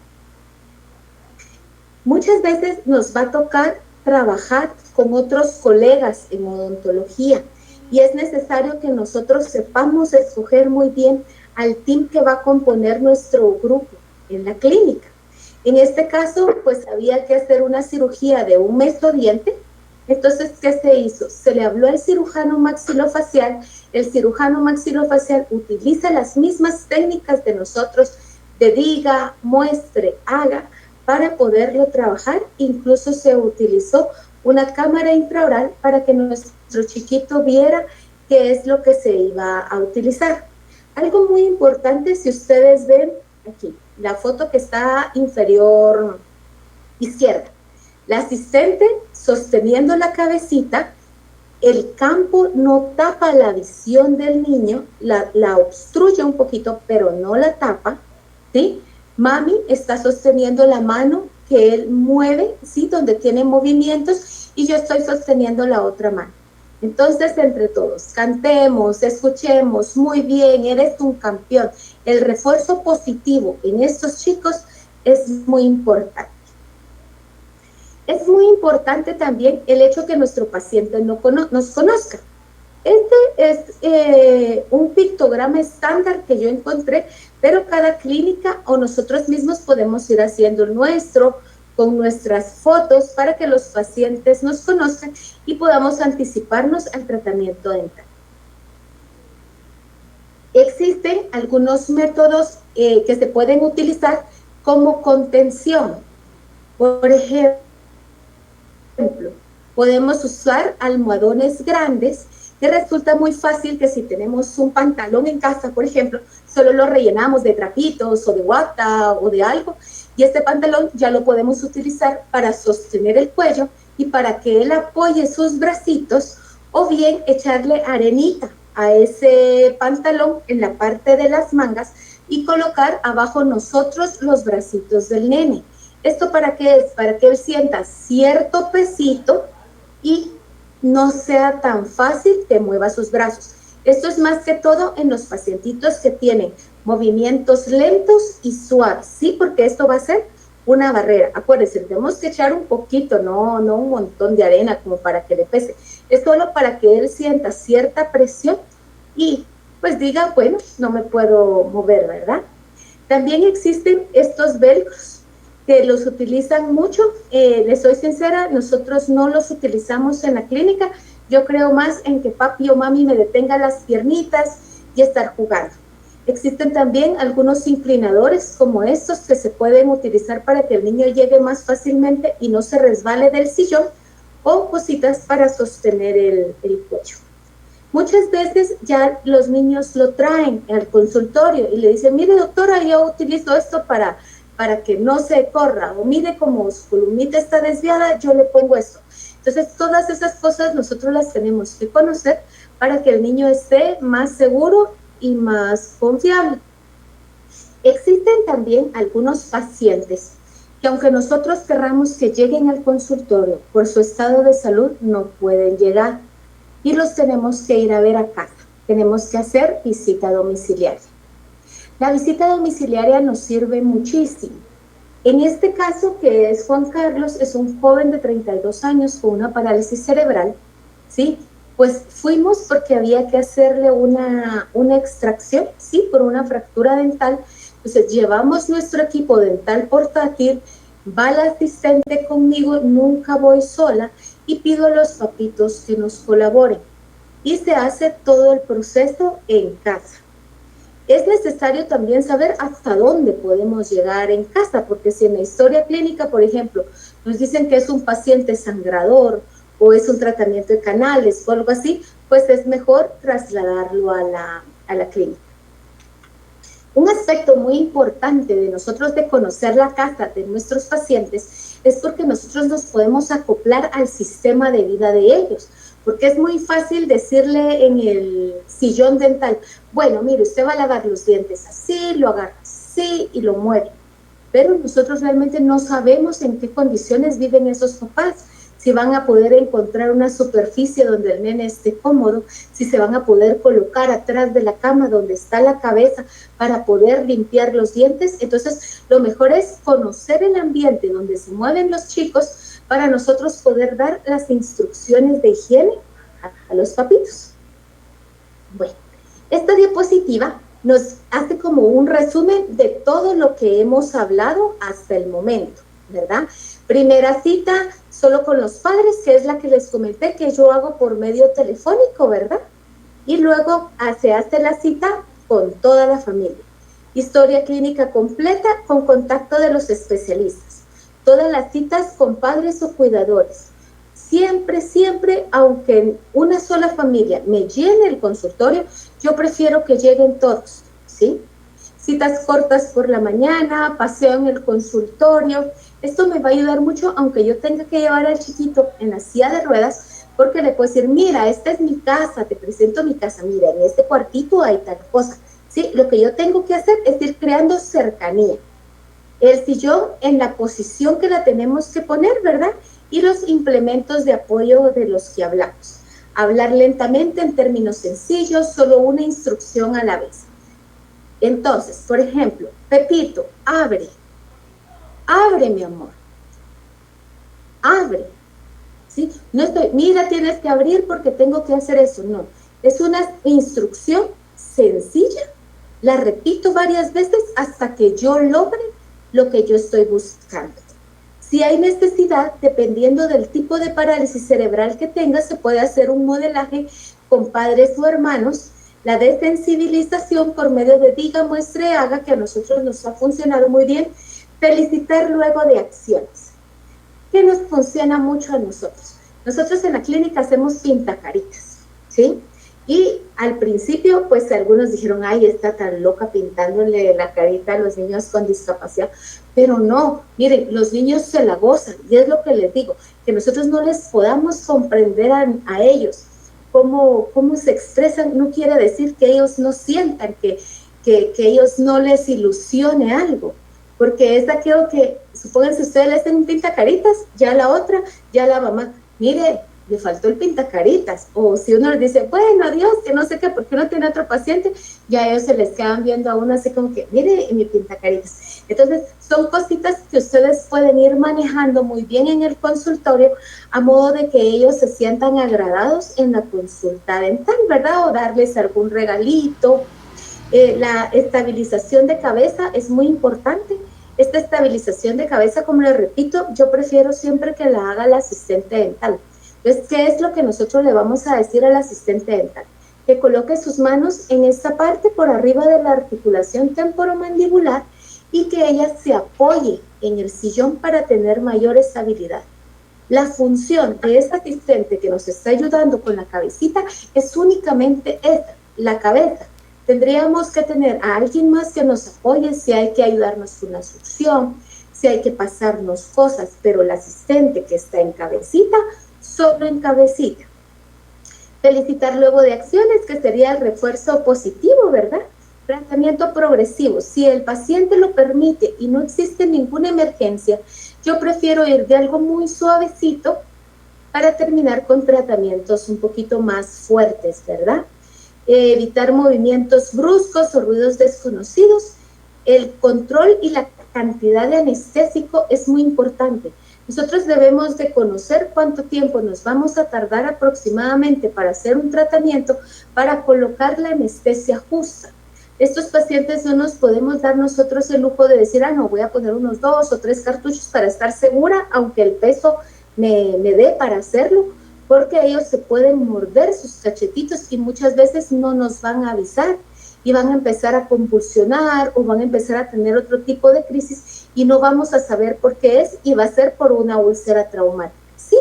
Muchas veces nos va a tocar trabajar con otros colegas en odontología y es necesario que nosotros sepamos escoger muy bien al team que va a componer nuestro grupo en la clínica. En este caso, pues había que hacer una cirugía de un mesodiente. Entonces, ¿qué se hizo? Se le habló al cirujano maxilofacial. El cirujano maxilofacial utiliza las mismas técnicas de nosotros de diga, muestre, haga, para poderlo trabajar. Incluso se utilizó una cámara infraoral para que nuestro chiquito viera qué es lo que se iba a utilizar. Algo muy importante, si ustedes ven aquí, la foto que está inferior izquierda, la asistente sosteniendo la cabecita, el campo no tapa la visión del niño, la obstruye un poquito, pero no la tapa, ¿sí? Mami está sosteniendo la mano que él mueve, ¿sí? Donde tiene movimientos, y yo estoy sosteniendo la otra mano. Entonces, entre todos, cantemos, escuchemos, muy bien, eres un campeón. El refuerzo positivo en estos chicos es muy importante. Es muy importante también el hecho que nuestro paciente nos conozca. Este es un pictograma estándar que yo encontré, pero cada clínica o nosotros mismos podemos ir haciendo el nuestro con nuestras fotos para que los pacientes nos conozcan y podamos anticiparnos al tratamiento dental. Existen algunos métodos que se pueden utilizar como contención. Por ejemplo, podemos usar almohadones grandes, que resulta muy fácil que si tenemos un pantalón en casa, por ejemplo, solo lo rellenamos de trapitos o de guata o de algo, y este pantalón ya lo podemos utilizar para sostener el cuello y para que él apoye sus bracitos, o bien echarle arenita a ese pantalón en la parte de las mangas y colocar abajo nosotros los bracitos del nene. ¿Esto para qué es? Para que él sienta cierto pesito y no sea tan fácil que mueva sus brazos. Esto es más que todo en los pacientitos que tienen movimientos lentos y suaves, ¿sí? Porque esto va a ser una barrera. Acuérdense, tenemos que echar un poquito, no un montón de arena como para que le pese. Es solo para que él sienta cierta presión y pues diga, bueno, no me puedo mover, ¿verdad? También existen estos velcros que los utilizan mucho. Les soy sincera, nosotros no los utilizamos en la clínica. Yo creo más en que papi o mami me detenga las piernitas y estar jugando. Existen también algunos inclinadores como estos que se pueden utilizar para que el niño llegue más fácilmente y no se resbale del sillón, o cositas para sostener el cuello. Muchas veces ya los niños lo traen al consultorio y le dicen, mire doctora, yo utilizo esto para que no se corra, o mire como su columnita está desviada, yo le pongo esto. Entonces, todas esas cosas nosotros las tenemos que conocer para que el niño esté más seguro y más confiable. Existen también algunos pacientes que aunque nosotros querramos que lleguen al consultorio por su estado de salud, no pueden llegar y los tenemos que ir a ver a casa. Tenemos que hacer visita domiciliaria. La visita domiciliaria nos sirve muchísimo. En este caso, que es Juan Carlos, es un joven de 32 años con una parálisis cerebral, ¿sí? Pues fuimos porque había que hacerle una extracción, ¿sí? Por una fractura dental. Entonces llevamos nuestro equipo dental portátil, va la asistente conmigo, nunca voy sola, y pido a los papitos que nos colaboren. Y se hace todo el proceso en casa. Es necesario también saber hasta dónde podemos llegar en casa, porque si en la historia clínica, por ejemplo, nos dicen que es un paciente sangrador o es un tratamiento de canales o algo así, pues es mejor trasladarlo a la clínica. Un aspecto muy importante de nosotros de conocer la casa de nuestros pacientes es porque nosotros nos podemos acoplar al sistema de vida de ellos. Porque es muy fácil decirle en el sillón dental, bueno, mire, usted va a lavar los dientes así, lo agarra así y lo mueve. Pero nosotros realmente no sabemos en qué condiciones viven esos papás, si van a poder encontrar una superficie donde el nene esté cómodo, si se van a poder colocar atrás de la cama donde está la cabeza para poder limpiar los dientes. Entonces, lo mejor es conocer el ambiente donde se mueven los chicos para nosotros poder dar las instrucciones de higiene a los papitos. Bueno, esta diapositiva nos hace como un resumen de todo lo que hemos hablado hasta el momento, ¿verdad? Primera cita solo con los padres, que es la que les comenté que yo hago por medio telefónico, ¿verdad? Y luego se hace la cita con toda la familia. Historia clínica completa con contacto de los especialistas. Todas las citas con padres o cuidadores. Siempre, siempre, aunque una sola familia me llene el consultorio, yo prefiero que lleguen todos, ¿sí? Citas cortas por la mañana, paseo en el consultorio. Esto me va a ayudar mucho, aunque yo tenga que llevar al chiquito en la silla de ruedas, porque le puedo decir, mira, esta es mi casa, te presento mi casa, mira, en este cuartito hay tal cosa. ¿Sí? Lo que yo tengo que hacer es ir creando cercanía. El sillón en la posición que la tenemos que poner, ¿verdad? Y los implementos de apoyo de los que hablamos. Hablar lentamente en términos sencillos, solo una instrucción a la vez. Entonces, por ejemplo, Pepito, abre. Abre, mi amor. Abre. ¿Sí? No estoy, mira, tienes que abrir porque tengo que hacer eso. No. Es una instrucción sencilla. La repito varias veces hasta que yo logre lo que yo estoy buscando. Si hay necesidad, dependiendo del tipo de parálisis cerebral que tenga, se puede hacer un modelaje con padres o hermanos, la desensibilización por medio de diga, muestre, haga, que a nosotros nos ha funcionado muy bien, felicitar luego de acciones. ¿Qué nos funciona mucho a nosotros? Nosotros en la clínica hacemos pintacaritas, ¿sí? Y al principio, pues algunos dijeron, ay, está tan loca pintándole la carita a los niños con discapacidad. Pero no, miren, los niños se la gozan. Y es lo que les digo, que nosotros no les podamos comprender a ellos cómo se expresan. No quiere decir que ellos no sientan, que ellos no les ilusione algo. Porque es aquello que, supónganse ustedes le hacen un pintacaritas, ya la otra, ya la mamá, mire, le faltó el pintacaritas, o si uno les dice, bueno, adiós, que no sé qué, porque uno tiene otro paciente, ya ellos se les quedan viendo a uno así como que, mire, mi pintacaritas. Entonces, son cositas que ustedes pueden ir manejando muy bien en el consultorio, a modo de que ellos se sientan agradados en la consulta dental, ¿verdad? O darles algún regalito. La estabilización de cabeza es muy importante. Esta estabilización de cabeza, como les repito, yo prefiero siempre que la haga la asistente dental. Entonces, ¿qué es lo que nosotros le vamos a decir al asistente dental? Que coloque sus manos en esta parte por arriba de la articulación temporomandibular y que ella se apoye en el sillón para tener mayor estabilidad. La función de esta asistente que nos está ayudando con la cabecita es únicamente esta, la cabeza. Tendríamos que tener a alguien más que nos apoye si hay que ayudarnos con la succión, si hay que pasarnos cosas, pero la asistente que está en cabecita, solo en cabecita. Felicitar luego de acciones, que sería el refuerzo positivo, ¿verdad? Tratamiento progresivo. Si el paciente lo permite y no existe ninguna emergencia, yo prefiero ir de algo muy suavecito para terminar con tratamientos un poquito más fuertes, ¿verdad? Evitar movimientos bruscos o ruidos desconocidos. El control y la cantidad de anestésico es muy importante. Nosotros debemos de conocer cuánto tiempo nos vamos a tardar aproximadamente para hacer un tratamiento, para colocar la anestesia justa. Estos pacientes no nos podemos dar nosotros el lujo de decir, no, voy a poner unos 2 o 3 cartuchos para estar segura, aunque el peso me dé para hacerlo, porque ellos se pueden morder sus cachetitos y muchas veces no nos van a avisar y van a empezar a convulsionar o van a empezar a tener otro tipo de crisis y no vamos a saber por qué es y va a ser por una úlcera traumática, ¿sí?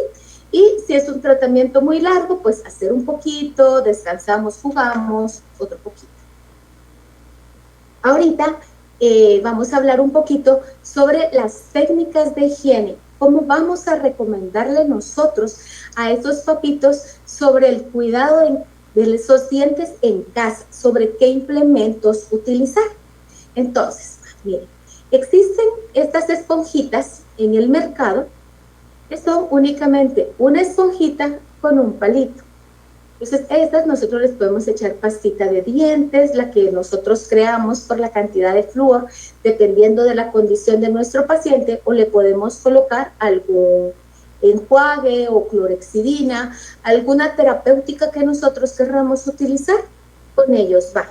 Y si es un tratamiento muy largo, pues hacer un poquito, descansamos, jugamos, otro poquito. Ahorita vamos a hablar un poquito sobre las técnicas de higiene, cómo vamos a recomendarle nosotros a estos papitos sobre el cuidado de esos dientes en casa, sobre qué implementos utilizar. Entonces, miren, existen estas esponjitas en el mercado que son únicamente una esponjita con un palito. Entonces, estas nosotros les podemos echar pastita de dientes, la que nosotros creamos por la cantidad de flúor, dependiendo de la condición de nuestro paciente, o le podemos colocar algún enjuague o clorexidina, alguna terapéutica que nosotros querramos utilizar, con ellos va.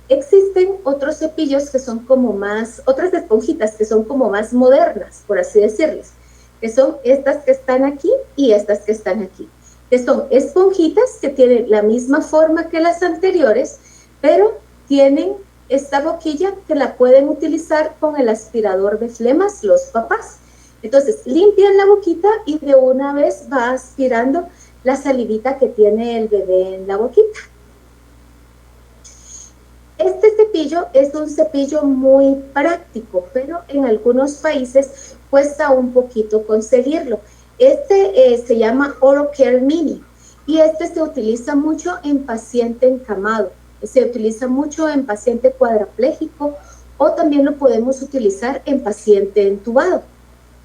Existen otros cepillos que son como más, otras esponjitas que son como más modernas, por así decirles, que son estas que están aquí y estas que están aquí, que son esponjitas que tienen la misma forma que las anteriores, pero tienen esta boquilla que la pueden utilizar con el aspirador de flemas los papás. Entonces, limpian la boquita y de una vez va aspirando la salivita que tiene el bebé en la boquita. Este cepillo es un cepillo muy práctico, pero en algunos países cuesta un poquito conseguirlo. Este se llama OroCare Mini y este se utiliza mucho en paciente encamado, se utiliza mucho en paciente cuadrapléjico o también lo podemos utilizar en paciente entubado.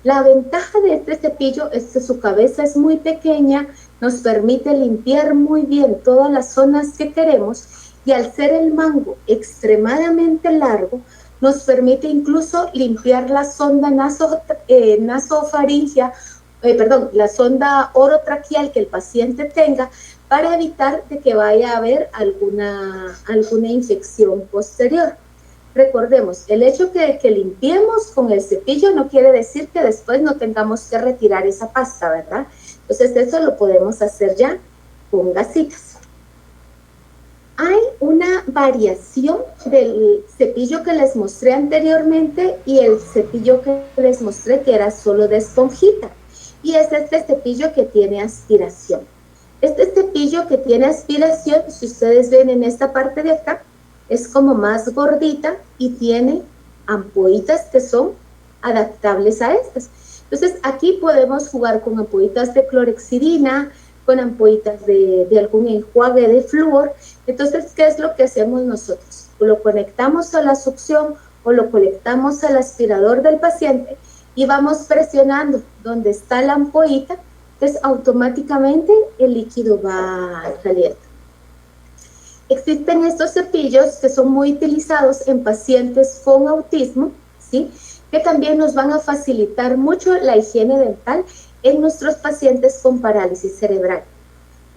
La ventaja de este cepillo es que su cabeza es muy pequeña, nos permite limpiar muy bien todas las zonas que queremos y al ser el mango extremadamente largo, nos permite incluso limpiar la sonda nasofaringea, la sonda orotraqueal que el paciente tenga para evitar de que vaya a haber alguna infección posterior. Recordemos, el hecho que limpiemos con el cepillo no quiere decir que después no tengamos que retirar esa pasta, ¿verdad? Entonces eso lo podemos hacer ya con gasitas. Hay una variación del cepillo que les mostré anteriormente y el cepillo que les mostré que era solo de esponjita. Y es este cepillo que tiene aspiración. Este cepillo que tiene aspiración, si ustedes ven en esta parte de acá, es como más gordita y tiene ampollitas que son adaptables a estas. Entonces aquí podemos jugar con ampollitas de clorexidina, con ampollitas de algún enjuague de flúor. Entonces, ¿qué es lo que hacemos nosotros? Lo conectamos a la succión o lo conectamos al aspirador del paciente y vamos presionando donde está la ampollita, entonces automáticamente el líquido va saliendo. Existen estos cepillos que son muy utilizados en pacientes con autismo, ¿sí?, que también nos van a facilitar mucho la higiene dental en nuestros pacientes con parálisis cerebral.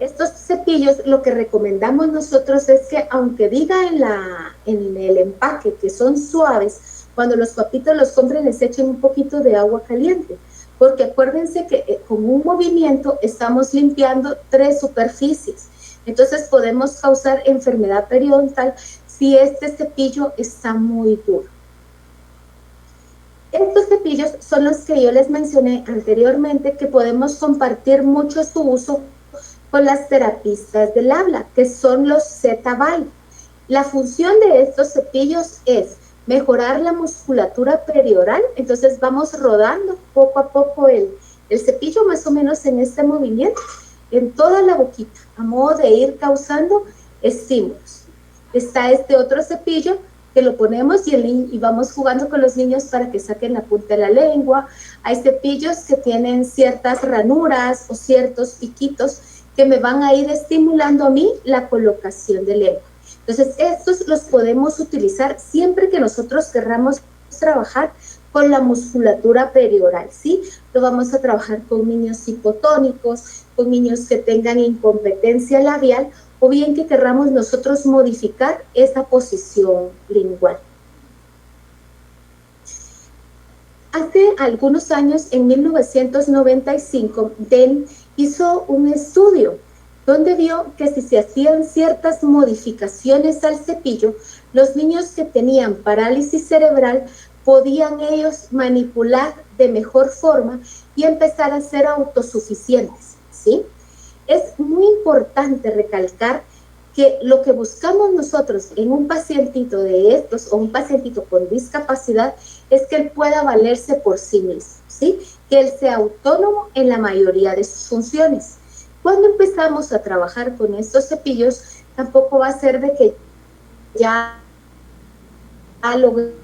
Estos cepillos, lo que recomendamos nosotros es que, aunque diga en el empaque que son suaves, cuando los papitos los compren les echen un poquito de agua caliente, porque acuérdense que con un movimiento estamos limpiando 3 superficies. Entonces podemos causar enfermedad periodontal si este cepillo está muy duro. Estos cepillos son los que yo les mencioné anteriormente, que podemos compartir mucho su uso con las terapistas del habla, que son los Z-Bite. La función de estos cepillos es mejorar la musculatura perioral, entonces vamos rodando poco a poco el cepillo más o menos en este movimiento, en toda la boquita, a modo de ir causando estímulos. Está este otro cepillo que lo ponemos y vamos jugando con los niños para que saquen la punta de la lengua. Hay cepillos que tienen ciertas ranuras o ciertos piquitos que me van a ir estimulando a mí la colocación de lengua. Entonces, estos los podemos utilizar siempre que nosotros querramos trabajar con la musculatura perioral, ¿sí? Lo vamos a trabajar con niños hipotónicos, con niños que tengan incompetencia labial, o bien que querramos nosotros modificar esa posición lingual. Hace algunos años, en 1995, DEN hizo un estudio donde vio que si se hacían ciertas modificaciones al cepillo, los niños que tenían parálisis cerebral podían ellos manipular de mejor forma y empezar a ser autosuficientes, ¿sí? Es muy importante recalcar que lo que buscamos nosotros en un pacientito de estos o un pacientito con discapacidad es que él pueda valerse por sí mismo, ¿sí? Que él sea autónomo en la mayoría de sus funciones. Cuando empezamos a trabajar con estos cepillos, tampoco va a ser de que ya logramos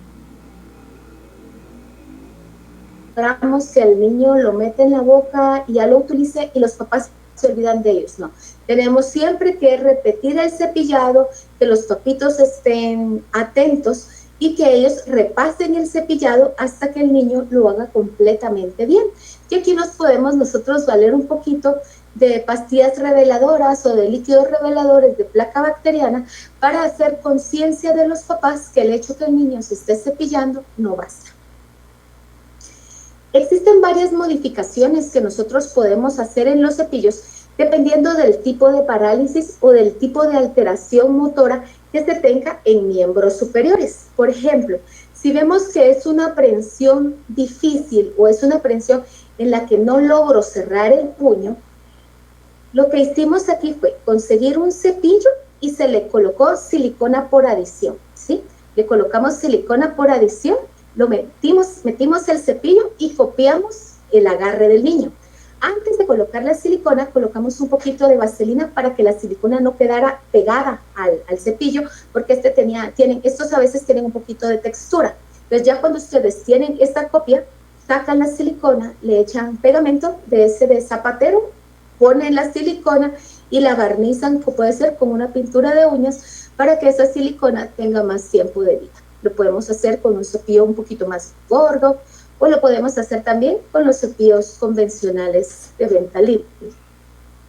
que el niño lo mete en la boca y ya lo utilice y los papás se olvidan de ellos, no. Tenemos siempre que repetir el cepillado, que los papitos estén atentos y que ellos repasen el cepillado hasta que el niño lo haga completamente bien. Y aquí nos podemos nosotros valer un poquito de pastillas reveladoras o de líquidos reveladores de placa bacteriana para hacer conciencia de los papás que el hecho que el niño se esté cepillando no basta. Existen varias modificaciones que nosotros podemos hacer en los cepillos dependiendo del tipo de parálisis o del tipo de alteración motora que se tenga en miembros superiores. Por ejemplo, si vemos que es una aprehensión difícil o es una aprehensión en la que no logro cerrar el puño, lo que hicimos aquí fue conseguir un cepillo y se le colocó silicona por adición, ¿sí? Le colocamos silicona por adición, lo metimos el cepillo y copiamos el agarre del niño. Antes de colocar la silicona, colocamos un poquito de vaselina para que la silicona no quedara pegada al cepillo, porque estos a veces tienen un poquito de textura. Entonces ya cuando ustedes tienen esta copia, sacan la silicona, le echan pegamento de zapatero, ponen la silicona y la barnizan, que puede ser con una pintura de uñas, para que esa silicona tenga más tiempo de vida. Lo podemos hacer con un cepillo un poquito más gordo, o lo podemos hacer también con los cepillos convencionales de venta libre.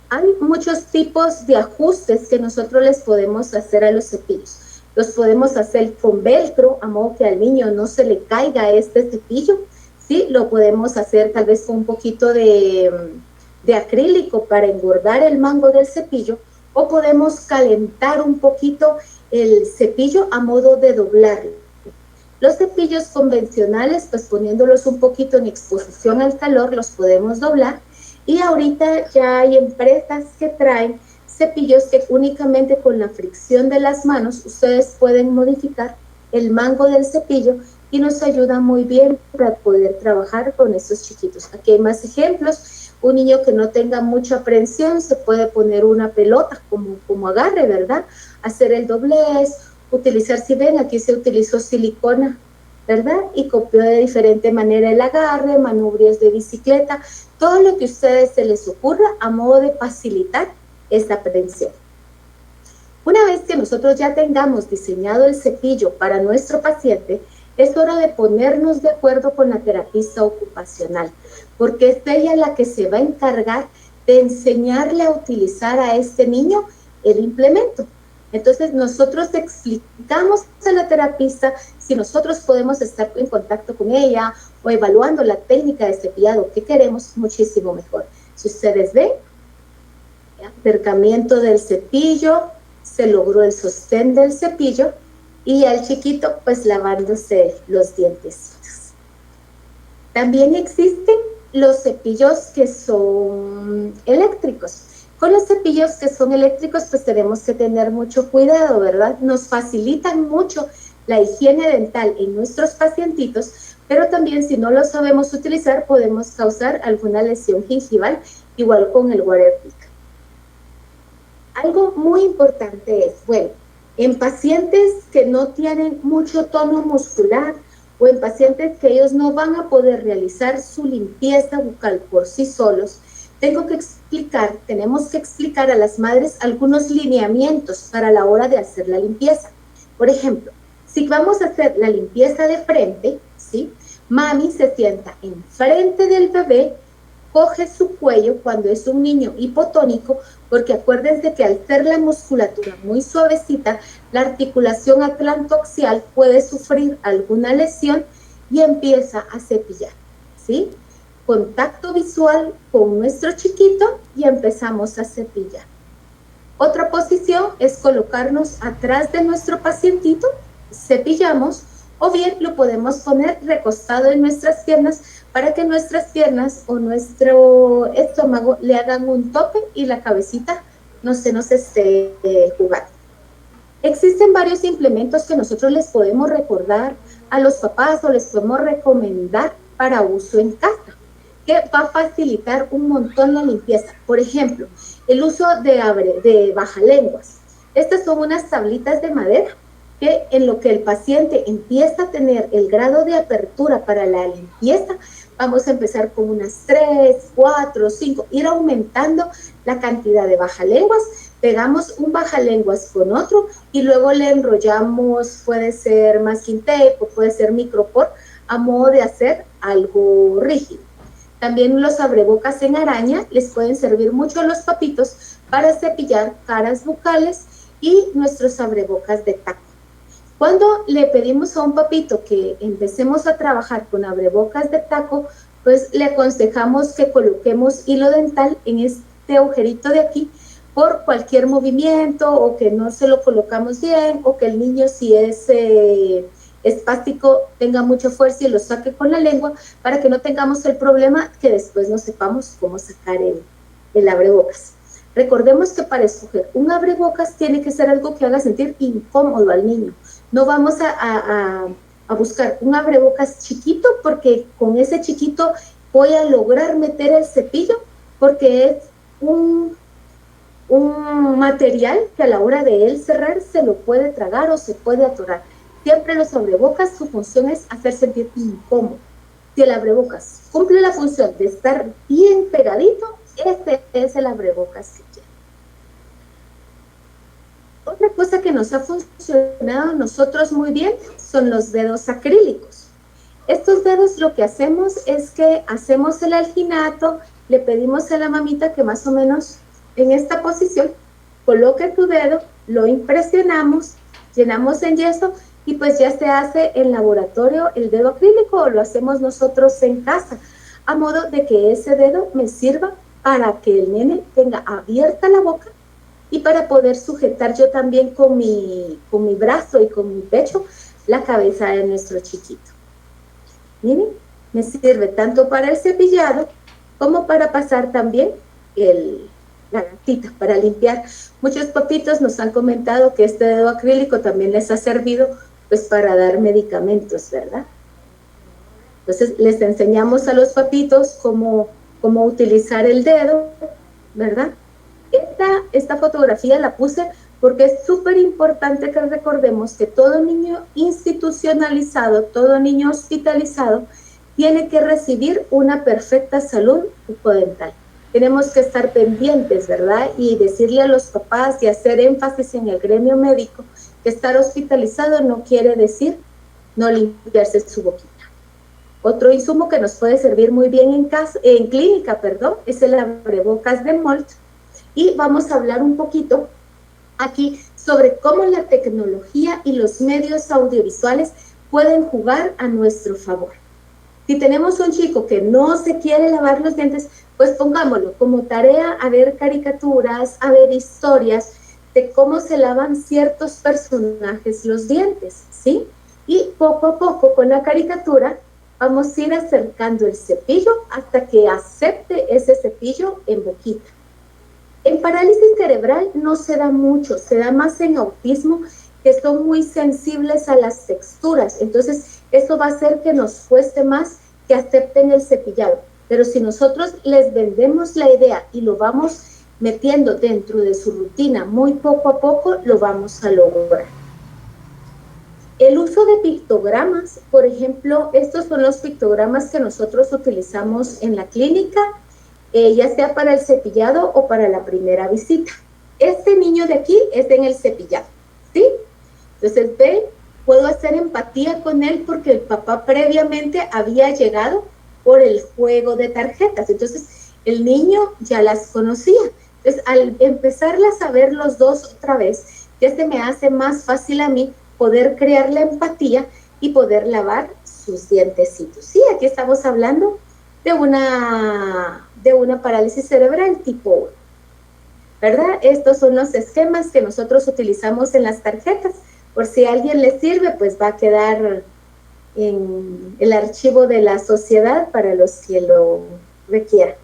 Hay muchos tipos de ajustes que nosotros les podemos hacer a los cepillos. Los podemos hacer con velcro, a modo que al niño no se le caiga este cepillo, ¿sí? Lo podemos hacer tal vez con un poquito de acrílico para engordar el mango del cepillo, o podemos calentar un poquito el cepillo a modo de doblarlo. Los cepillos convencionales, pues poniéndolos un poquito en exposición al calor, los podemos doblar, y ahorita ya hay empresas que traen cepillos que únicamente con la fricción de las manos ustedes pueden modificar el mango del cepillo y nos ayuda muy bien para poder trabajar con estos chiquitos. Aquí hay más ejemplos. Un niño que no tenga mucha aprehensión se puede poner una pelota como agarre, ¿verdad? Hacer el doblez, utilizar, si ven, aquí se utilizó silicona, ¿verdad? Y copió de diferente manera el agarre, manubrios de bicicleta, todo lo que a ustedes se les ocurra a modo de facilitar esta aprehensión. Una vez que nosotros ya tengamos diseñado el cepillo para nuestro paciente, es hora de ponernos de acuerdo con la terapista ocupacional, porque es ella la que se va a encargar de enseñarle a utilizar a este niño el implemento. Entonces nosotros explicamos a la terapista si nosotros podemos estar en contacto con ella o evaluando la técnica de cepillado que queremos, muchísimo mejor. Si ustedes ven, acercamiento del cepillo, se logró el sostén del cepillo y al chiquito pues lavándose los dientes. También existen los cepillos que son eléctricos. Con los cepillos que son eléctricos, pues tenemos que tener mucho cuidado, ¿verdad? Nos facilitan mucho la higiene dental en nuestros pacientitos, pero también si no lo sabemos utilizar, podemos causar alguna lesión gingival, igual con el water pick. Algo muy importante es, bueno, En pacientes que no tienen mucho tono muscular o en pacientes que ellos no van a poder realizar su limpieza bucal por sí solos, tenemos que explicar a las madres algunos lineamientos para la hora de hacer la limpieza. Por ejemplo, si vamos a hacer la limpieza de frente, ¿sí? Mami se sienta enfrente del bebé, coge su cuello cuando es un niño hipotónico, porque acuérdense que al ser la musculatura muy suavecita, la articulación atlantoaxial puede sufrir alguna lesión y empieza a cepillar, ¿sí? Contacto visual con nuestro chiquito y empezamos a cepillar. Otra posición es colocarnos atrás de nuestro pacientito, cepillamos, o bien lo podemos poner recostado en nuestras piernas para que nuestras piernas o nuestro estómago le hagan un tope y la cabecita no se nos esté jugando. Existen varios implementos que nosotros les podemos recordar a los papás o les podemos recomendar para uso en casa, que va a facilitar un montón la limpieza. Por ejemplo, el uso de bajalenguas. Estas son unas tablitas de madera que en lo que el paciente empieza a tener el grado de apertura para la limpieza, vamos a empezar con unas 3, 4, 5, ir aumentando la cantidad de bajalenguas, pegamos un bajalenguas con otro y luego le enrollamos, puede ser masking tape o puede ser micropor, a modo de hacer algo rígido. También los abrebocas en araña les pueden servir mucho a los papitos para cepillar caras bucales y nuestros abrebocas de taco. Cuando le pedimos a un papito que empecemos a trabajar con abrebocas de taco, pues le aconsejamos que coloquemos hilo dental en este agujerito de aquí por cualquier movimiento o que no se lo colocamos bien o que el niño si es espástico tenga mucha fuerza y lo saque con la lengua para que no tengamos el problema que después no sepamos cómo sacar el abrebocas. Recordemos que para escoger un abrebocas tiene que ser algo que haga sentir incómodo al niño. No vamos a buscar un abrebocas chiquito porque con ese chiquito voy a lograr meter el cepillo porque es un material que a la hora de él cerrar se lo puede tragar o se puede atorar. Siempre los abrebocas, su función es hacer sentir incómodo. Si el abrebocas cumple la función de estar bien pegadito, este es el abrebocas que quiero. Otra cosa que nos ha funcionado a nosotros muy bien son los dedos acrílicos. Estos dedos lo que hacemos es que hacemos el alginato, le pedimos a la mamita que más o menos en esta posición coloque tu dedo, lo impresionamos, llenamos en yeso y pues ya se hace en laboratorio el dedo acrílico o lo hacemos nosotros en casa, a modo de que ese dedo me sirva para que el nene tenga abierta la boca y para poder sujetar yo también con mi brazo y con mi pecho la cabeza de nuestro chiquito. Miren, me sirve tanto para el cepillado como para pasar también la gatita, para limpiar. Muchos papitos nos han comentado que este dedo acrílico también les ha servido pues para dar medicamentos, ¿verdad? Entonces les enseñamos a los papitos cómo utilizar el dedo, ¿verdad? Esta fotografía la puse porque es súper importante que recordemos que todo niño institucionalizado, todo niño hospitalizado, tiene que recibir una perfecta salud bucodental. Tenemos que estar pendientes, ¿verdad? Y decirle a los papás y hacer énfasis en el gremio médico que estar hospitalizado no quiere decir no limpiarse su boquita. Otro insumo que nos puede servir muy bien en clínica, es el abrebocas de Molt. Y vamos a hablar un poquito aquí sobre cómo la tecnología y los medios audiovisuales pueden jugar a nuestro favor. Si tenemos un chico que no se quiere lavar los dientes, pues pongámoslo como tarea a ver caricaturas, a ver historias de cómo se lavan ciertos personajes los dientes, ¿sí? Y poco a poco con la caricatura vamos a ir acercando el cepillo hasta que acepte ese cepillo en boquita. En parálisis cerebral no se da mucho, se da más en autismo, que son muy sensibles a las texturas. Entonces, eso va a hacer que nos cueste más que acepten el cepillado. Pero si nosotros les vendemos la idea y lo vamos metiendo dentro de su rutina muy poco a poco, lo vamos a lograr. El uso de pictogramas, por ejemplo, estos son los pictogramas que nosotros utilizamos en la clínica, ya sea para el cepillado o para la primera visita. Este niño de aquí es en el cepillado, ¿sí? Entonces, ven, puedo hacer empatía con él porque el papá previamente había llegado por el juego de tarjetas. Entonces, el niño ya las conocía. Entonces, al empezarlas a ver los dos otra vez, ya se me hace más fácil a mí poder crear la empatía y poder lavar sus dientecitos. Sí, aquí estamos hablando de una parálisis cerebral tipo 1, ¿verdad? Estos son los esquemas que nosotros utilizamos en las tarjetas. Por si a alguien le sirve, pues va a quedar en el archivo de la sociedad para los que lo requieran.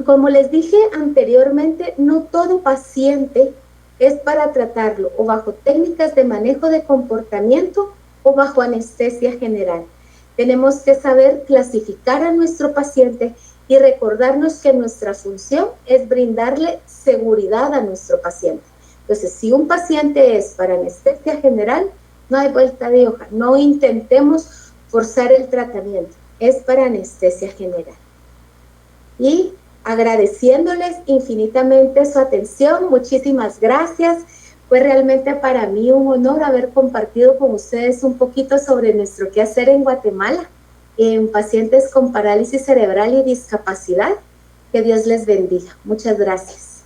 Como les dije anteriormente, no todo paciente es para tratarlo o bajo técnicas de manejo de comportamiento o bajo anestesia general. Tenemos que saber clasificar a nuestro paciente y recordarnos que nuestra función es brindarle seguridad a nuestro paciente. Entonces, si un paciente es para anestesia general, no hay vuelta de hoja. No intentemos forzar el tratamiento. Es para anestesia general. Y agradeciéndoles infinitamente su atención. Muchísimas gracias. Fue realmente para mí un honor haber compartido con ustedes un poquito sobre nuestro quehacer en Guatemala, en pacientes con parálisis cerebral y discapacidad. Que Dios les bendiga. Muchas gracias.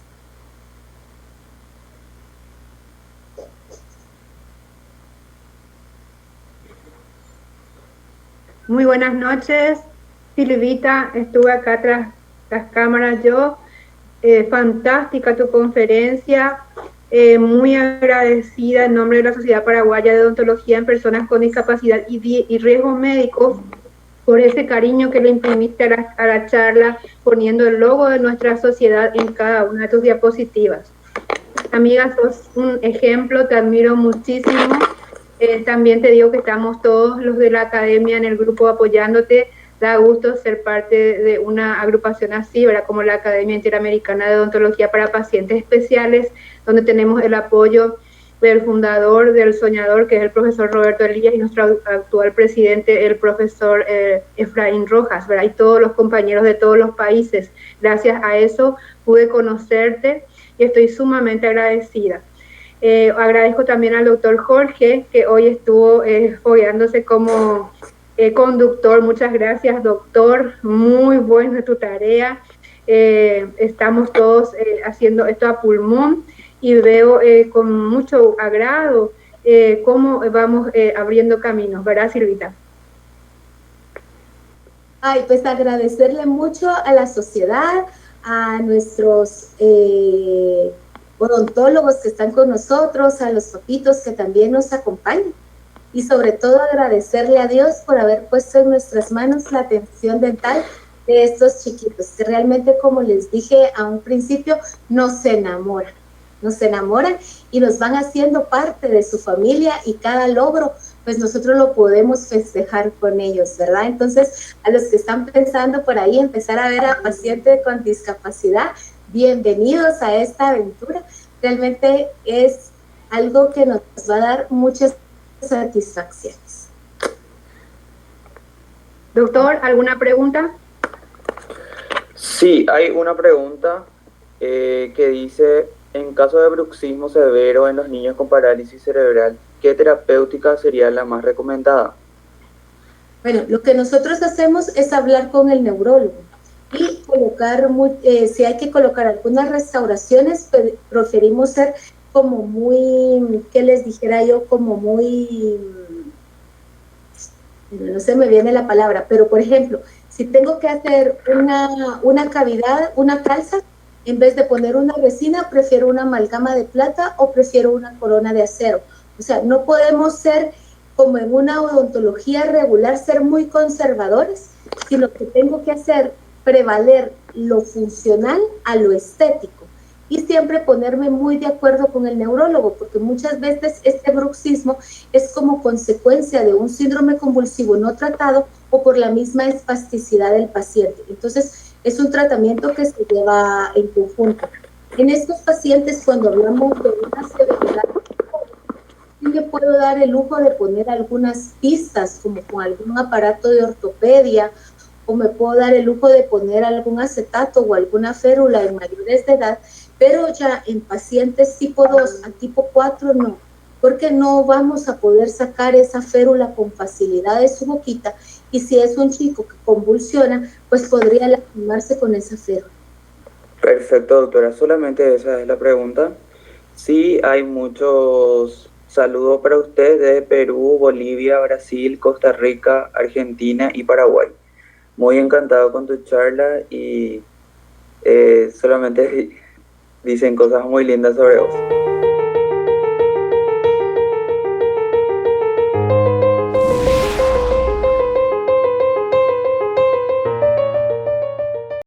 Muy buenas noches, Silvita. Estuve acá tras las cámaras yo. Fantástica tu conferencia. Muy agradecida en nombre de la Sociedad Paraguaya de Odontología en Personas con Discapacidad y Riesgos Médicos por ese cariño que le imprimiste a la charla, poniendo el logo de nuestra sociedad en cada una de tus diapositivas. Amiga, sos un ejemplo, te admiro muchísimo. También te digo que estamos todos los de la academia en el grupo apoyándote. Da gusto ser parte de una agrupación así, ¿verdad? Como la Academia Interamericana de Odontología para Pacientes Especiales, donde tenemos el apoyo del fundador, del soñador, que es el profesor Roberto Elías, y nuestro actual presidente, el profesor Efraín Rojas, ¿verdad? Y todos los compañeros de todos los países. Gracias a eso pude conocerte y estoy sumamente agradecida. Agradezco también al doctor Jorge, que hoy estuvo fogueándose como conductor. Muchas gracias, doctor. Muy buena tu tarea. Estamos todos haciendo esto a pulmón y veo con mucho agrado cómo vamos abriendo caminos, ¿verdad, Silvita? Ay, pues agradecerle mucho a la sociedad, a nuestros odontólogos que están con nosotros, a los papitos que también nos acompañan. Y sobre todo agradecerle a Dios por haber puesto en nuestras manos la atención dental de estos chiquitos, que realmente, como les dije a un principio, nos enamoran y nos van haciendo parte de su familia, y cada logro, pues nosotros lo podemos festejar con ellos, ¿verdad? Entonces, a los que están pensando por ahí empezar a ver a pacientes con discapacidad, bienvenidos a esta aventura. Realmente es algo que nos va a dar muchas satisfacciones. Doctor, ¿alguna pregunta? Sí, hay una pregunta que dice: en caso de bruxismo severo en los niños con parálisis cerebral, ¿qué terapéutica sería la más recomendada? Bueno, lo que nosotros hacemos es hablar con el neurólogo y colocar, si hay que colocar algunas restauraciones, pues preferimos ser como muy, ¿qué les dijera yo? Como muy, no se me viene la palabra, pero por ejemplo, si tengo que hacer una cavidad, una calza, en vez de poner una resina, prefiero una amalgama de plata o prefiero una corona de acero. O sea, no podemos ser, como en una odontología regular, ser muy conservadores, sino que tengo que hacer prevaler lo funcional a lo estético. Y siempre ponerme muy de acuerdo con el neurólogo, porque muchas veces este bruxismo es como consecuencia de un síndrome convulsivo no tratado o por la misma espasticidad del paciente. Entonces, Es un tratamiento que se lleva en conjunto. En estos pacientes, cuando hablamos de una severidad, sí me puedo dar el lujo de poner algunas pistas, como con algún aparato de ortopedia, o me puedo dar el lujo de poner algún acetato o alguna férula en mayores de edad, pero ya en pacientes tipo 2 a tipo 4 no, porque no vamos a poder sacar esa férula con facilidad de su boquita, y si es un chico que convulsiona, pues podría lastimarse con esa férula. Perfecto, doctora. Solamente esa es la pregunta. Sí, hay muchos saludos para usted de Perú, Bolivia, Brasil, Costa Rica, Argentina y Paraguay. Muy encantado con tu charla y solamente dicen cosas muy lindas sobre vos.